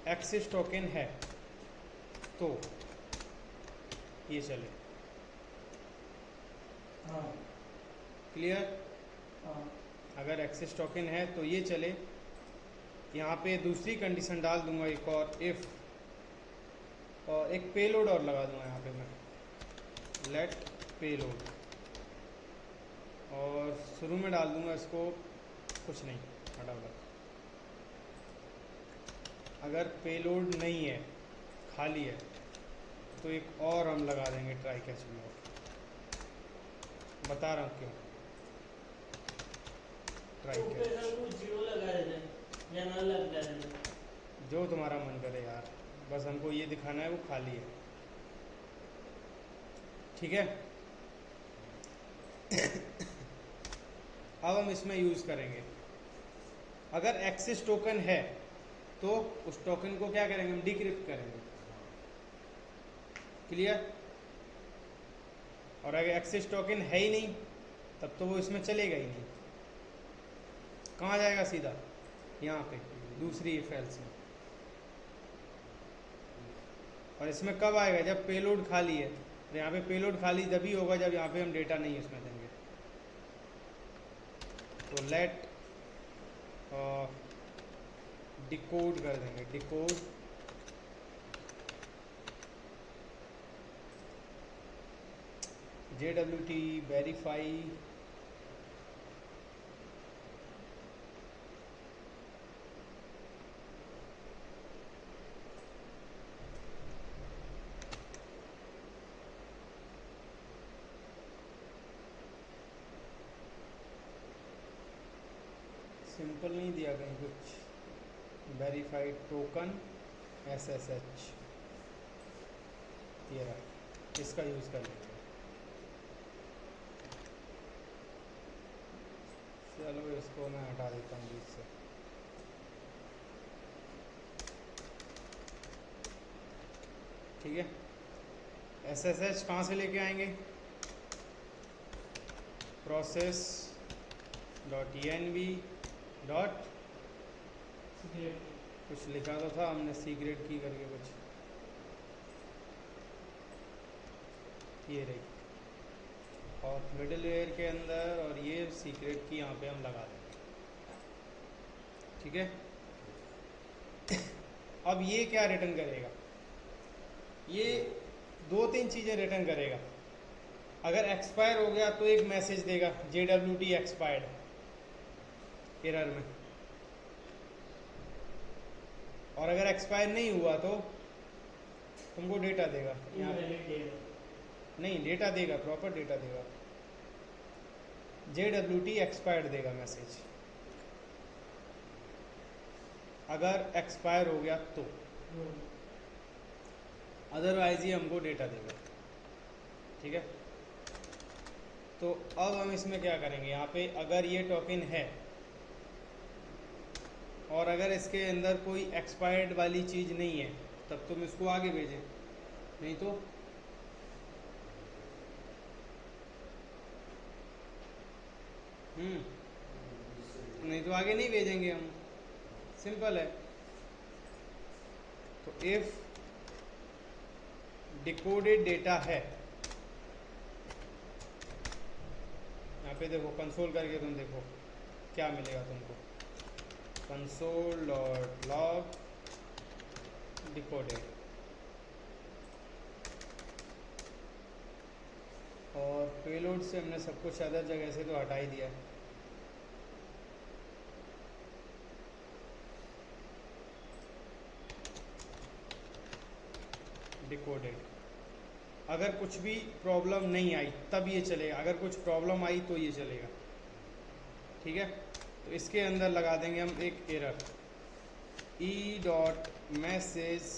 एक्सेस टोकन है तो ये चले। क्लियर? अगर एक्सेस टोकन है तो ये चले। यहाँ पे दूसरी कंडीशन डाल दूंगा एक और, इफ़, और एक पेलोड और लगा दूंगा यहाँ पे मैं, लेट पेलोड, और शुरू में डाल दूंगा इसको कुछ नहीं, हटा दो। अगर पेलोड नहीं है, खाली है, तो एक और हम लगा देंगे ट्राई कैच ब्लॉक। बता रहा हूँ क्यों। ट्राई कैच जीरो लगा देते या ना लग जाए, जो तुम्हारा मन करे यार, बस हमको ये दिखाना है वो खाली है। ठीक है? अब हम इसमें यूज़ करेंगे, अगर एक्सेस टोकन है तो उस टोकन को क्या करेंगे? हम डिक्रिप्ट करेंगे। क्लियर? और अगर एक्सेस टोकन है ही नहीं तब तो वो इसमें चलेगा ही नहीं। कहाँ जाएगा? सीधा यहाँ पे दूसरी इफ एल्स में। और इसमें कब आएगा? जब पेलोड खाली है। तो यहाँ पे पेलोड खाली तभी होगा जब यहाँ पे हम डेटा नहीं उसमें देंगे। तो लेट डिकोड कर देंगे, डिकोड JWT वेरीफाई सिंपल नहीं दिया कहीं कुछ, वेरीफाइड टोकन SSH, ये रहा, इसका यूज़ कर लेंगे। चलो इसको मैं हटा देता हूँ बीच से। ठीक है, SSH कहाँ से लेके आएंगे? process डॉट env डॉट कुछ लिखा तो था हमने, सीक्रेट की करके कुछ, ये रही, और मिडिल वेयर के अंदर, और ये सीक्रेट की यहाँ पे हम लगा देंगे। ठीक है, अब ये क्या रिटर्न करेगा? ये 2-3 चीज़ें रिटर्न करेगा। अगर एक्सपायर हो गया तो एक मैसेज देगा JWT एक्सपायर्ड एरर में, और अगर एक्सपायर नहीं हुआ तो तुमको डेटा देगा। यहाँ नहीं, डेटा देगा, प्रॉपर डेटा देगा, JWT एक्सपायर्ड देगा मैसेज, अगर एक्सपायर हो गया तो। अदरवाइज ये हमको डेटा देगा। ठीक है, तो अब हम इसमें क्या करेंगे, यहाँ पे अगर ये टोकन है और अगर इसके अंदर कोई एक्सपायर्ड वाली चीज़ नहीं है तब तुम इसको आगे भेजें, नहीं तो नहीं तो आगे नहीं भेजेंगे हम, सिंपल है। तो इफ डिकोडेड डेटा है, यहाँ पे देखो कंसोल करके तुम देखो क्या मिलेगा तुमको, console.log डिकोडेड, और पेलोड से हमने सब कुछ अदर जगह से तो हटा ही दिया है। डिकोडेड, अगर कुछ भी प्रॉब्लम नहीं आई तब ये चलेगा, अगर कुछ प्रॉब्लम आई तो ये चलेगा। ठीक है, तो इसके अंदर लगा देंगे हम एक एरर, e.message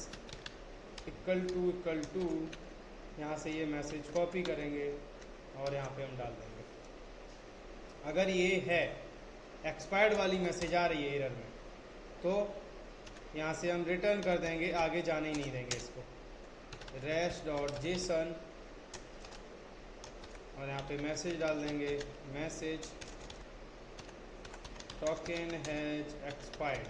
इक्वल टू, यहाँ से ये मैसेज कॉपी करेंगे और यहाँ पे हम डाल देंगे। अगर ये है एक्सपायर्ड वाली मैसेज आ रही है एरर में, तो यहाँ से हम रिटर्न कर देंगे, आगे जाने ही नहीं देंगे इसको, res.json, और यहाँ पे मैसेज डाल देंगे, मैसेज टोकन हैज एक्सपायर्ड।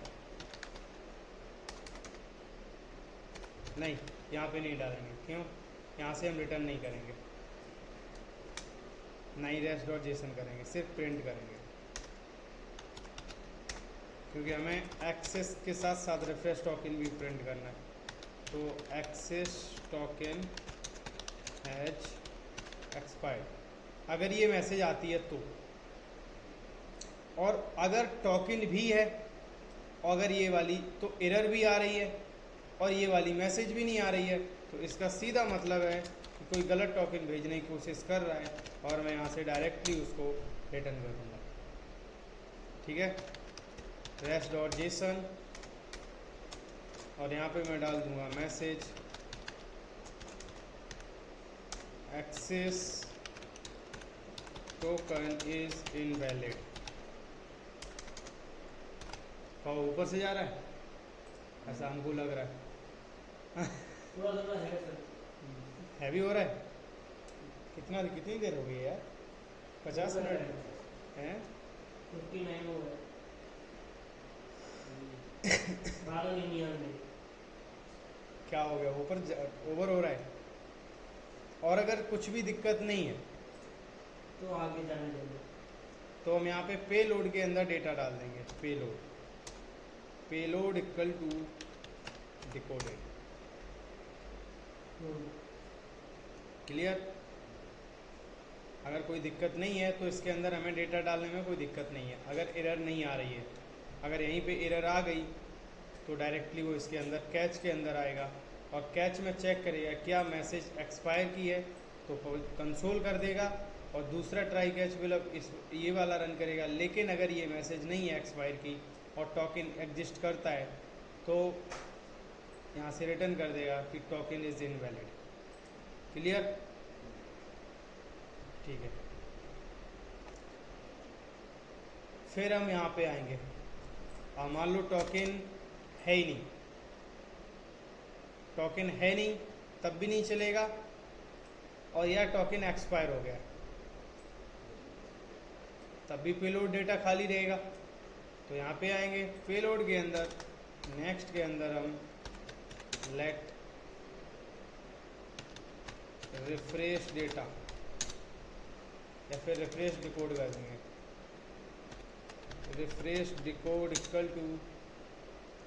नहीं, यहाँ पे नहीं डालेंगे, क्यों? यहाँ से हम रिटर्न नहीं करेंगे, नहीं res.json करेंगे, सिर्फ प्रिंट करेंगे, क्योंकि हमें एक्सेस के साथ साथ रिफ्रेश टोकन भी प्रिंट करना है। तो एक्सेस टोकन हैज एक्सपायर्ड, अगर ये मैसेज आती है तो, और अगर टोकन भी है, अगर ये वाली, तो एरर भी आ रही है और ये वाली मैसेज भी नहीं आ रही है, तो इसका सीधा मतलब है कि कोई गलत टोकन भेजने की कोशिश कर रहा है और मैं यहाँ से डायरेक्टली उसको रिटर्न कर दूँगा। ठीक है, res.json, और यहाँ पे मैं डाल दूँगा message access token is invalid. कहो ऊपर से जा रहा है, ऐसा हमको लग रहा है। थोड़ा है सर, हैवी हो रहा है। कितनी देर हो गई यार? 50 मिनट हैं? 59 हो गए। 12 में क्या हो गया, ओवर हो रहा है। और अगर कुछ भी दिक्कत नहीं है तो आगे जाने देंगे, तो हम यहाँ पे पेलोड के अंदर डेटा डाल देंगे, payload equal to decoded. Clear? अगर कोई दिक्कत नहीं है तो इसके अंदर हमें डेटा डालने में कोई दिक्कत नहीं है। अगर एरर नहीं आ रही है, अगर यहीं पे एरर आ गई तो डायरेक्टली वो इसके अंदर कैच के अंदर आएगा, और कैच में चेक करेगा क्या मैसेज एक्सपायर की है तो कंसोल कर देगा, और दूसरा ट्राई कैच मतलब ये वाला रन करेगा। लेकिन अगर ये मैसेज नहीं है एक्सपायर की और टोकन एग्जिस्ट करता है तो यहाँ से रिटर्न कर देगा कि टोकन इज इनवैलिड। क्लियर? ठीक है, फिर हम यहाँ पे आएंगे, अब मान लो टोकन है ही नहीं, टोकन है नहीं तब भी नहीं चलेगा, और या टोकन एक्सपायर हो गया तब भी पेलोड डेटा खाली रहेगा। तो यहाँ पे आएंगे, पेलोड के अंदर नेक्स्ट के अंदर हम लेट रिफ्रेश डेटा या फिर रिफ्रेश डिकोड कर देंगे, रिफ्रेश डिकोड इक्वल टू,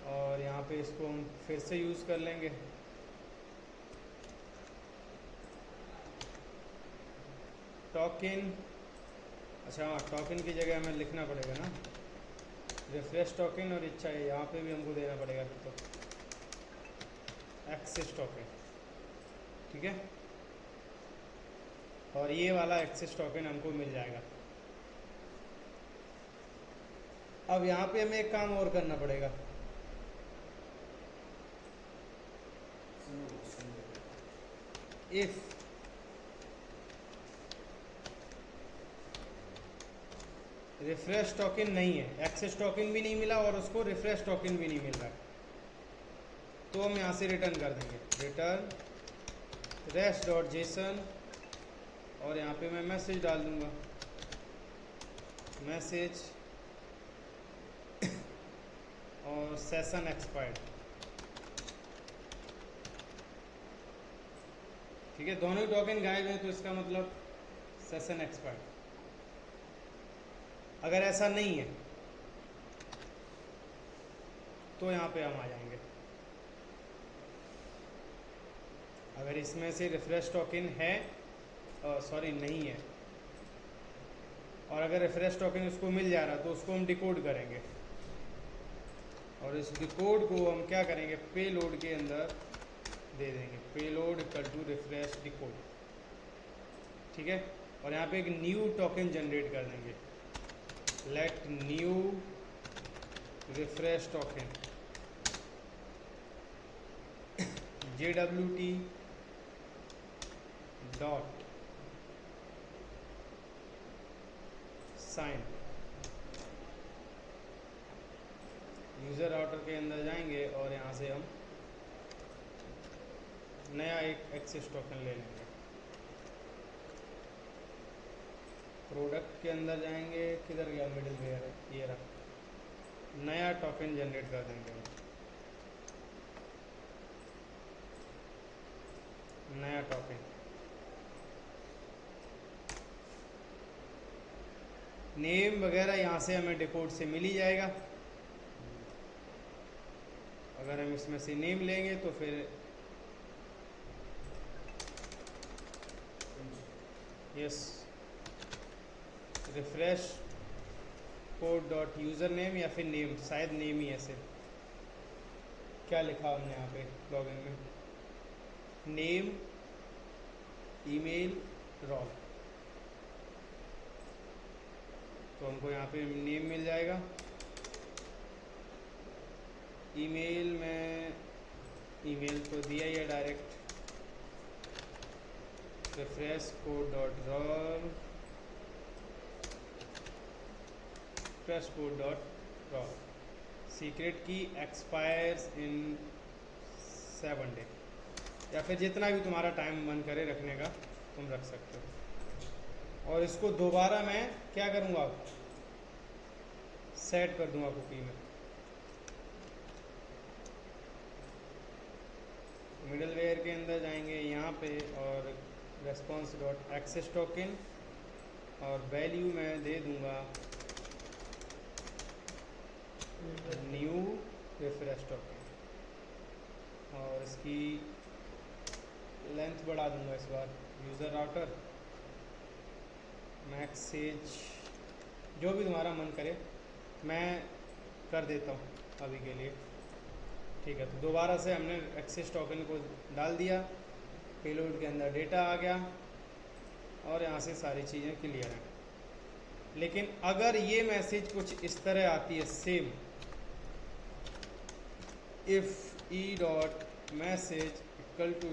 और यहाँ पे इसको हम फिर से यूज़ कर लेंगे, टोकन, अच्छा हाँ टोकन की जगह हमें लिखना पड़ेगा ना रिफ्रेश टोकन, और इच्छा है यहाँ पे भी हमको देना पड़ेगा फिर तो एक्सेस टोकन, ठीक है, और ये वाला एक्सेस टोकन हमको मिल जाएगा। अब यहाँ पे हमें एक काम और करना पड़ेगा, इफ रिफ्रेश टोकन नहीं है, एक्सेस टोकन भी नहीं मिला और उसको रिफ्रेश टोकन भी नहीं मिल रहा है, तो हम यहाँ से रिटर्न कर देंगे, रिटर्न रेस्ट डॉट जेसन, और यहाँ पे मैं मैसेज डाल दूंगा, मैसेज और सेशन एक्सपायर्ड, ठीक है, दोनों ही टोकन गायब हैं तो इसका मतलब सेशन एक्सपायर्ड। अगर ऐसा नहीं है तो यहाँ पे हम आ जाएंगे, अगर इसमें से रिफ्रेश टोकन है सॉरी नहीं है, और अगर रिफ्रेश टोकन उसको मिल जा रहा तो उसको हम डिकोड करेंगे, और इस डिकोड को हम क्या करेंगे पेलोड के अंदर दे देंगे, payload equal to refresh decode, ठीक है, और यहाँ पे एक न्यू टोकन जनरेट कर देंगे, let new refresh token JWT dot sign, user router के अंदर जाएंगे और यहाँ से हम नया एक एक्सेस टोकन ले लेंगे, प्रोडक्ट के अंदर जाएंगे, किधर गया मिडिल वेयर है, ये रहा, नया टोकन जनरेट कर देंगे, नया टोकन, नेम वगैरह यहाँ से हमें डिकोड से मिल ही जाएगा, अगर हम इसमें से नेम लेंगे तो फिर yes refresh code dot user name या फिर नेम, शायद नेम ही ऐसे, क्या लिखा हमने यहाँ पे लॉगिन में, नेम ईमेल रोल, तो हमको यहाँ पे नेम मिल जाएगा, ईमेल में ईमेल तो दिया ही है direct, refresh code dot roll, refresh code dot roll, secret की एक्सपायर्स इन 7 डे, या फिर जितना भी तुम्हारा टाइम मन करे रखने का तुम रख सकते हो, और इसको दोबारा मैं क्या करूँगा सेट कर दूंगा कुकी में, मिडल वेयर के अंदर जाएंगे यहाँ पे और रेस्पॉन्स डॉट एक्सेस टोकन, और वैल्यू मैं दे दूंगा न्यू रिफ्रेश टोकन, और इसकी लेंथ बढ़ा दूंगा इस बार, यूज़र राउटर मैक्सेज, जो भी तुम्हारा मन करे मैं कर देता हूँ अभी के लिए, ठीक है। तो दोबारा से हमने एक्सेस टोकन को डाल दिया, पेलोड के अंदर डेटा आ गया, और यहाँ से सारी चीज़ें क्लियर हैं। लेकिन अगर ये मैसेज कुछ इस तरह आती है same, if E dot message equal to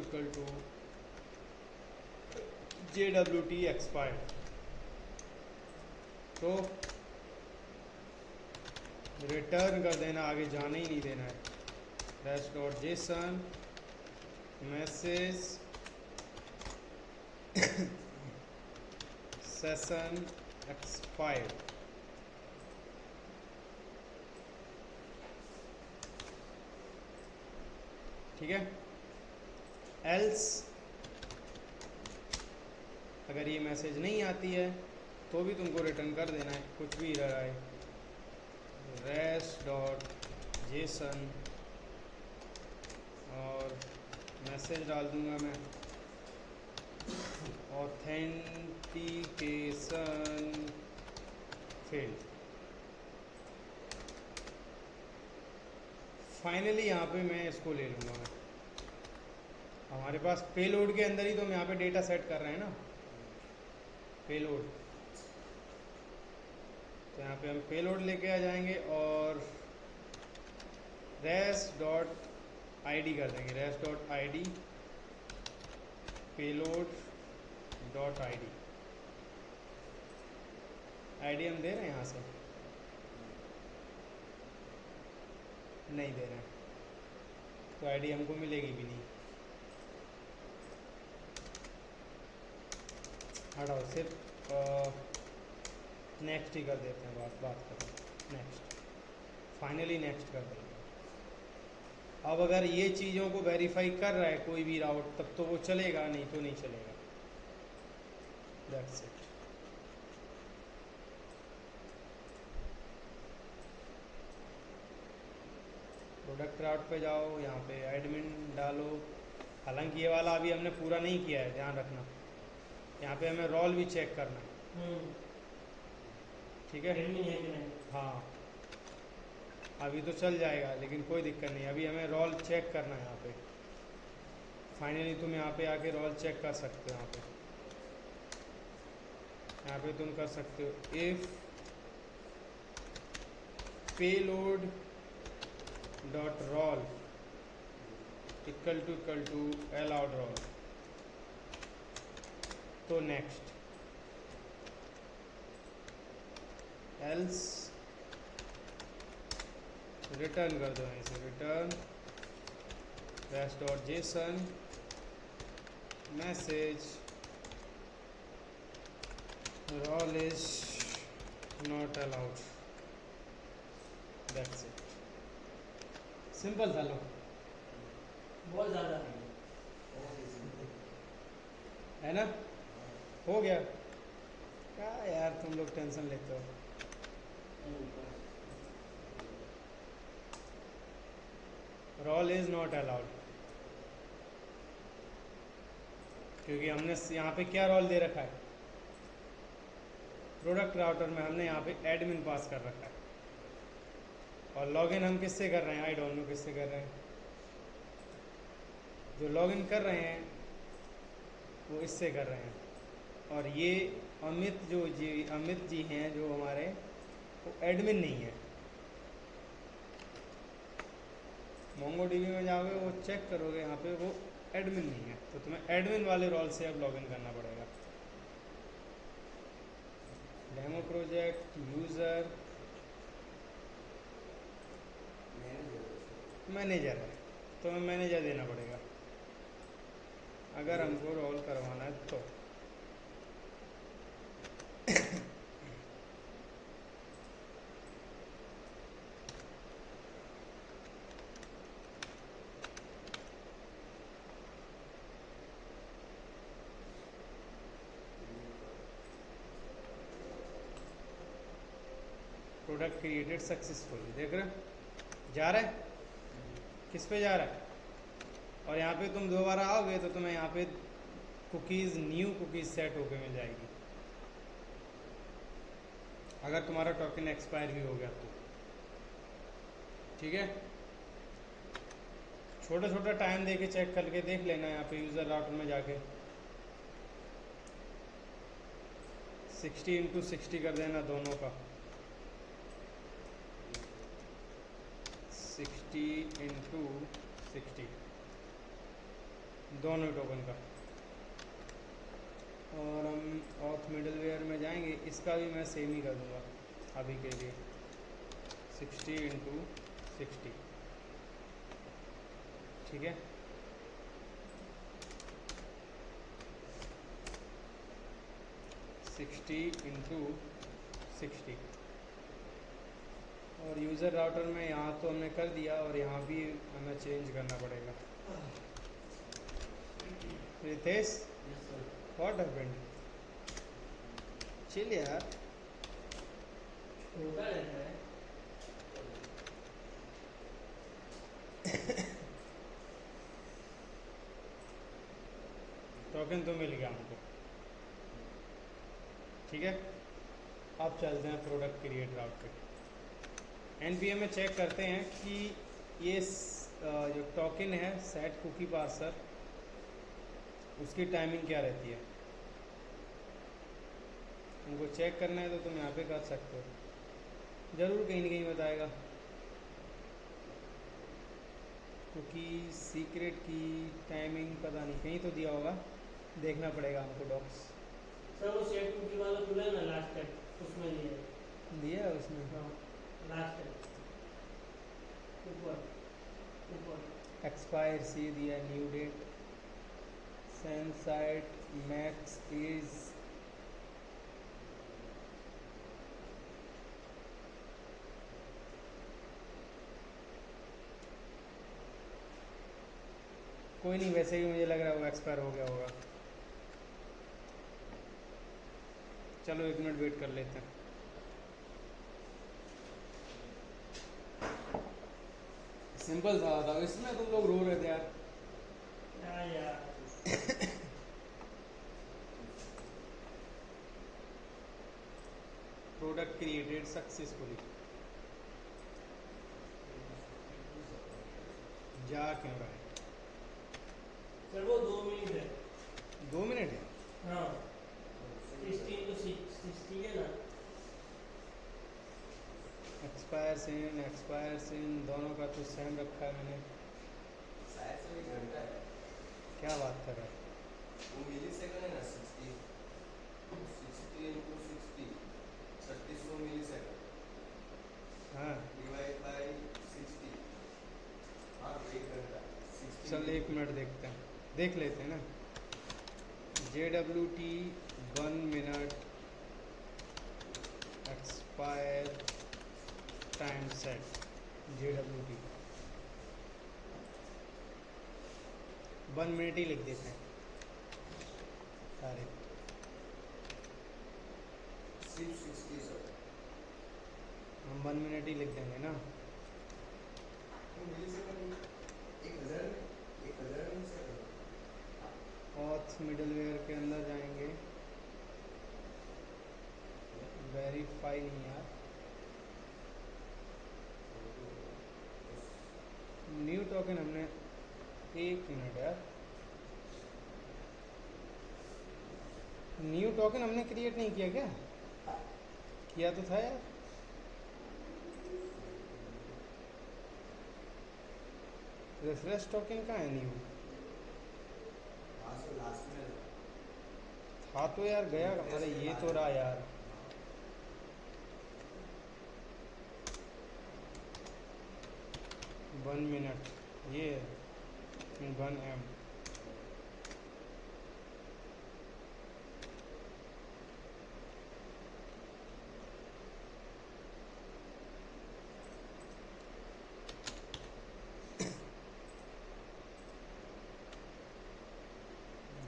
JWT expired, तो रिटर्न कर देना, आगे जाने ही नहीं देना है। Res dot JSON message session expired. ठीक है। एल्स अगर ये मैसेज नहीं आती है तो भी तुमको रिटर्न कर देना है, कुछ भी रहा है। रैश डॉट जेसन और मैसेज डाल दूंगा मैं ऑथेंटिकेशन फेल्ड। फाइनली यहाँ पे मैं इसको ले लूँगा। मैं हमारे पास पेलोड के अंदर ही तो हम यहाँ पे डेटा सेट कर रहे हैं ना, पेलोड। तो यहाँ पे हम पेलोड लेके आ जाएंगे और रैश डॉट आईडी कर देंगे, rash dot ID payload dot ID. ID हम दे रहे हैं यहाँ से, नहीं दे रहे हैं तो आईडी हमको मिलेगी भी नहीं। हटाओ, सिर्फ नेक्स्ट ही कर देते हैं, बात करें नेक्स्ट। फाइनली नेक्स्ट कर देंगे। अब अगर ये चीज़ों को वेरीफाई कर रहा है कोई भी राउट तब तो वो चलेगा, नहीं तो नहीं चलेगा। That's it. प्रोडक्ट राउट पे जाओ, यहाँ पे एडमिन डालो। हालांकि ये वाला अभी हमने पूरा नहीं किया है, ध्यान रखना। यहाँ पे हमें रोल भी चेक करना है। ठीक है, एडमिन है कि नहीं? हाँ अभी तो चल जाएगा लेकिन कोई दिक्कत नहीं, अभी हमें रोल चेक करना है यहाँ पे। फाइनली तुम यहाँ पे आके रोल चेक कर सकते हो। यहाँ पे तुम कर सकते हो if payload dot role equal to allowed role, तो नेक्स्ट। एल्स रिटर्न कर दो यहीं से, return res dot JSON message role is not allowed. That's it. Simple था। लो बहुत ज़्यादा नहीं है ना, हो गया। क्या यार तुम लोग टेंशन लेते हो। रोल इज नॉट अलाउड क्योंकि हमने यहाँ पे क्या रोल दे रखा है, प्रोडक्ट राउटर में हमने यहाँ पे एडमिन पास कर रखा है। और लॉगिन हम किससे कर रहे हैं, आई डोंट नो किससे कर रहे हैं। जो लॉगिन कर रहे हैं वो इससे कर रहे हैं। और ये अमित जी हैं जो हमारे, वो एडमिन नहीं है। मोंगोडीबी में जाओगे वो चेक करोगे, यहाँ पे वो एडमिन नहीं है, तो तुम्हें एडमिन वाले रोल से अब लॉगिन करना पड़ेगा। डेमो प्रोजेक्ट यूज़र मैनेजर है, तो हमें मैनेजर देना पड़ेगा अगर हमको रोल करवाना है तो। प्रोडक्ट क्रिएटेड सक्सेसफुली, देख रहे हो जा रहा है, किस पे जा रहा है। और यहाँ पे तुम दोबारा आओगे तो तुम्हें यहाँ पे कुकीज़, न्यू कुकीज़ सेट होके मिल जाएगी अगर तुम्हारा टोकन एक्सपायर भी हो गया तो। ठीक है, छोटा छोटा टाइम दे के चेक करके देख लेना। यहाँ पे यूज़र राउटर में जाके 60x60 कर देना दोनों का, 60x60 दोनों टोकन का। और हम ऑथ मिडलवेयर में जाएंगे, इसका भी मैं सेम ही कर दूंगा अभी के लिए, 60 इंटू 60, ठीक है। सिक्सटी इंटू 60, और यूज़र राउटर में यहाँ तो हमने कर दिया और यहाँ भी हमें चेंज करना पड़ेगा। Ritesh, yes sir. What happened? Chill यार। होता रहता है। टोकन तो मिल गया हमको, ठीक है। अब चलते हैं प्रोडक्ट क्रिएट राउट पे। एनपीएम में चेक करते हैं कि ये जो टोकन है सेट कुकी पार्सर, उसकी टाइमिंग क्या रहती है। उनको चेक करना है तो तुम यहाँ पे कर सकते हो, ज़रूर कहीं ना कहीं बताएगा। कुकी सीक्रेट की टाइमिंग पता नहीं, कहीं तो दिया होगा, देखना पड़ेगा हमको डॉक्स। सर वो सेट कुकी वाला खुला है ना लास्ट तक, उसमें दिया दिया है उसमें। हाँ लास्ट तक ऊपर ऊपर। एक्सपायर सी दिया, new date, send site, max is कोई नहीं, वैसे ही मुझे लग रहा है वो एक्सपायर हो गया होगा। चलो 1 मिनट वेट कर लेते हैं। सिंपल था इसमें तुम लोग रो रहे थे यार। यार प्रोडक्ट क्रिएटेड सक्सेसफुली, जा क्यों रहा है? सर वो 2 मिनट है। 2 मिनट है। हाँ 16 to 60 है ना। एक्सपायर सिन दोनों का तो सेम रखा है मैंने। शायद से 1 घंटा है। क्या बात कर रहा है? वो मिली सेकंड है ना 60 into 60 3600 मिली सेकंड हाँ डिवाइड बाय 60। हाँ 1 घंटा 60। चल 1 मिनट देखते हैं, देख लेते हैं ना। JWT 1 minute expire time set, JWT 1 minute ही लिख देते हैं सारे। सिर्फ 60 सर। हम 1 मिनट ही लिख देंगे ना। वो मिली सेकंड 1000 में 1000 मिली सेकंड। ऑथ मिडलवेयर के अंदर जाएंगे, वेरीफाई नहीं यार, न्यू टोकन हमने, 1 मिनट यार, न्यू टोकन हमने क्रिएट नहीं किया क्या? किया तो था यार। रिफ्रेश टोकन कहाँ है न्यू? हाँ सर लास्ट में था तो यार, गया। अरे ये तो रहा यार, वन मिनट, ये 1M।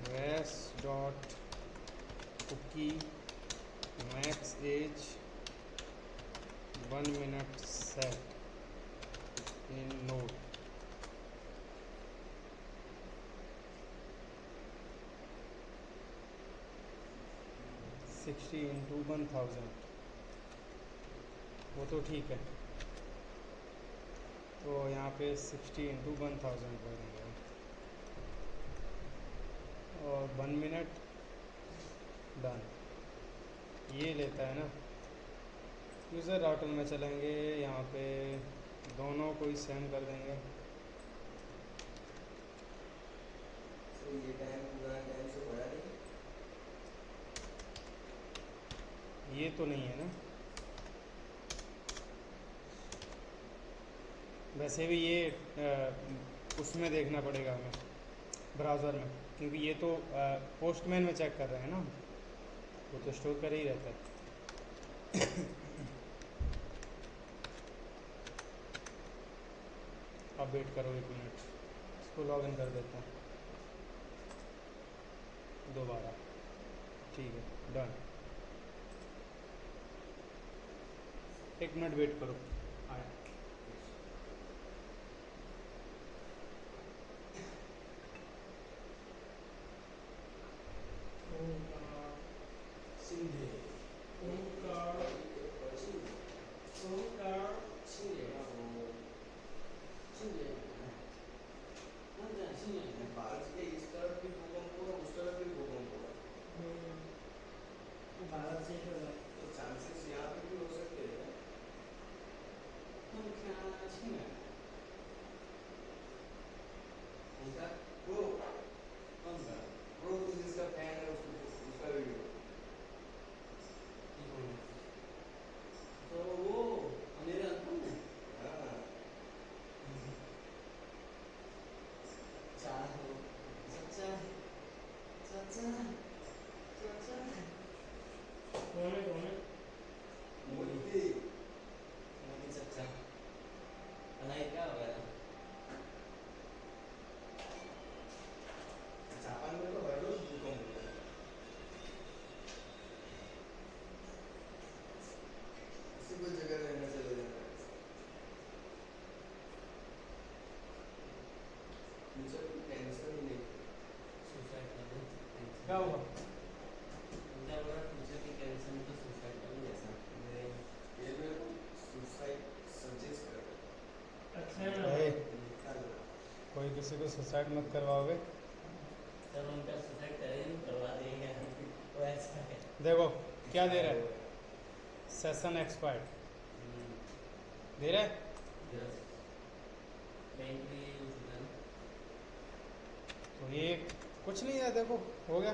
res dot cookie max age 1 minute set in node। Sixty into 1000, वो तो ठीक है। तो यहाँ पे 60 इंटू 1000 कर देंगे, और 1 मिनट डन। ये लेता है ना। यूज़र राउटर में चलेंगे, यहाँ पे दोनों को ही सेम कर देंगे। सर ये टाइम पुराना टाइम से बड़ा नहीं। ये तो नहीं है ना, वैसे भी ये उसमें देखना पड़ेगा हमें, ब्राउज़र में, क्योंकि ये तो पोस्टमैन में चेक कर रहे हैं ना, वो तो स्टोर कर ही रहता है। अब वेट करो 1 मिनट, इसको लॉग इन कर देता हूँ दोबारा। ठीक है, डन। 1 मिनट वेट करो, आया। सिंधे ओंकार ओंकार सिंधे सिंधे सिंधे बारिश के इस तरफ भी भूकंप होगा, उस तरफ भी भूकंप होगा, भारत से तो तो चांसेस यहाँ पे भी हो सकते हैं। हम क्या छिने उनका ब्रो कौन सा ब्रो जिसका फैन है उसका वीडियो। तो वो मेरे अंकल ने हाँ चाहो सच्चा सच्चा सच्चा कौन है मोदी मोदी सच्चा अलाई क्या हो गया था जापान में तो हर रोज भूकंप होता है, किसी को जगह रहने चले जाना है। फ्यूचर की टेंशन ही नहीं। सुसाइड कर दो क्या हुआ? उनका बड़ा फ्यूचर की टेंशन तो सुसाइड कर लो ऐसा मेरे ये मेरे को सुसाइड सजेस्ट कर अच्छा ए, रहा है। कोई किसी को सुसाइड मत करवाओगे। सर उनका सुसाइड करेंगे करवा देंगे वो ऐसा है देखो क्या दे रहा है, सेशन एक्सपायर्ड दे रहा है। यस बैंक भी यूज करना तो ये कुछ नहीं है, देखो हो गया।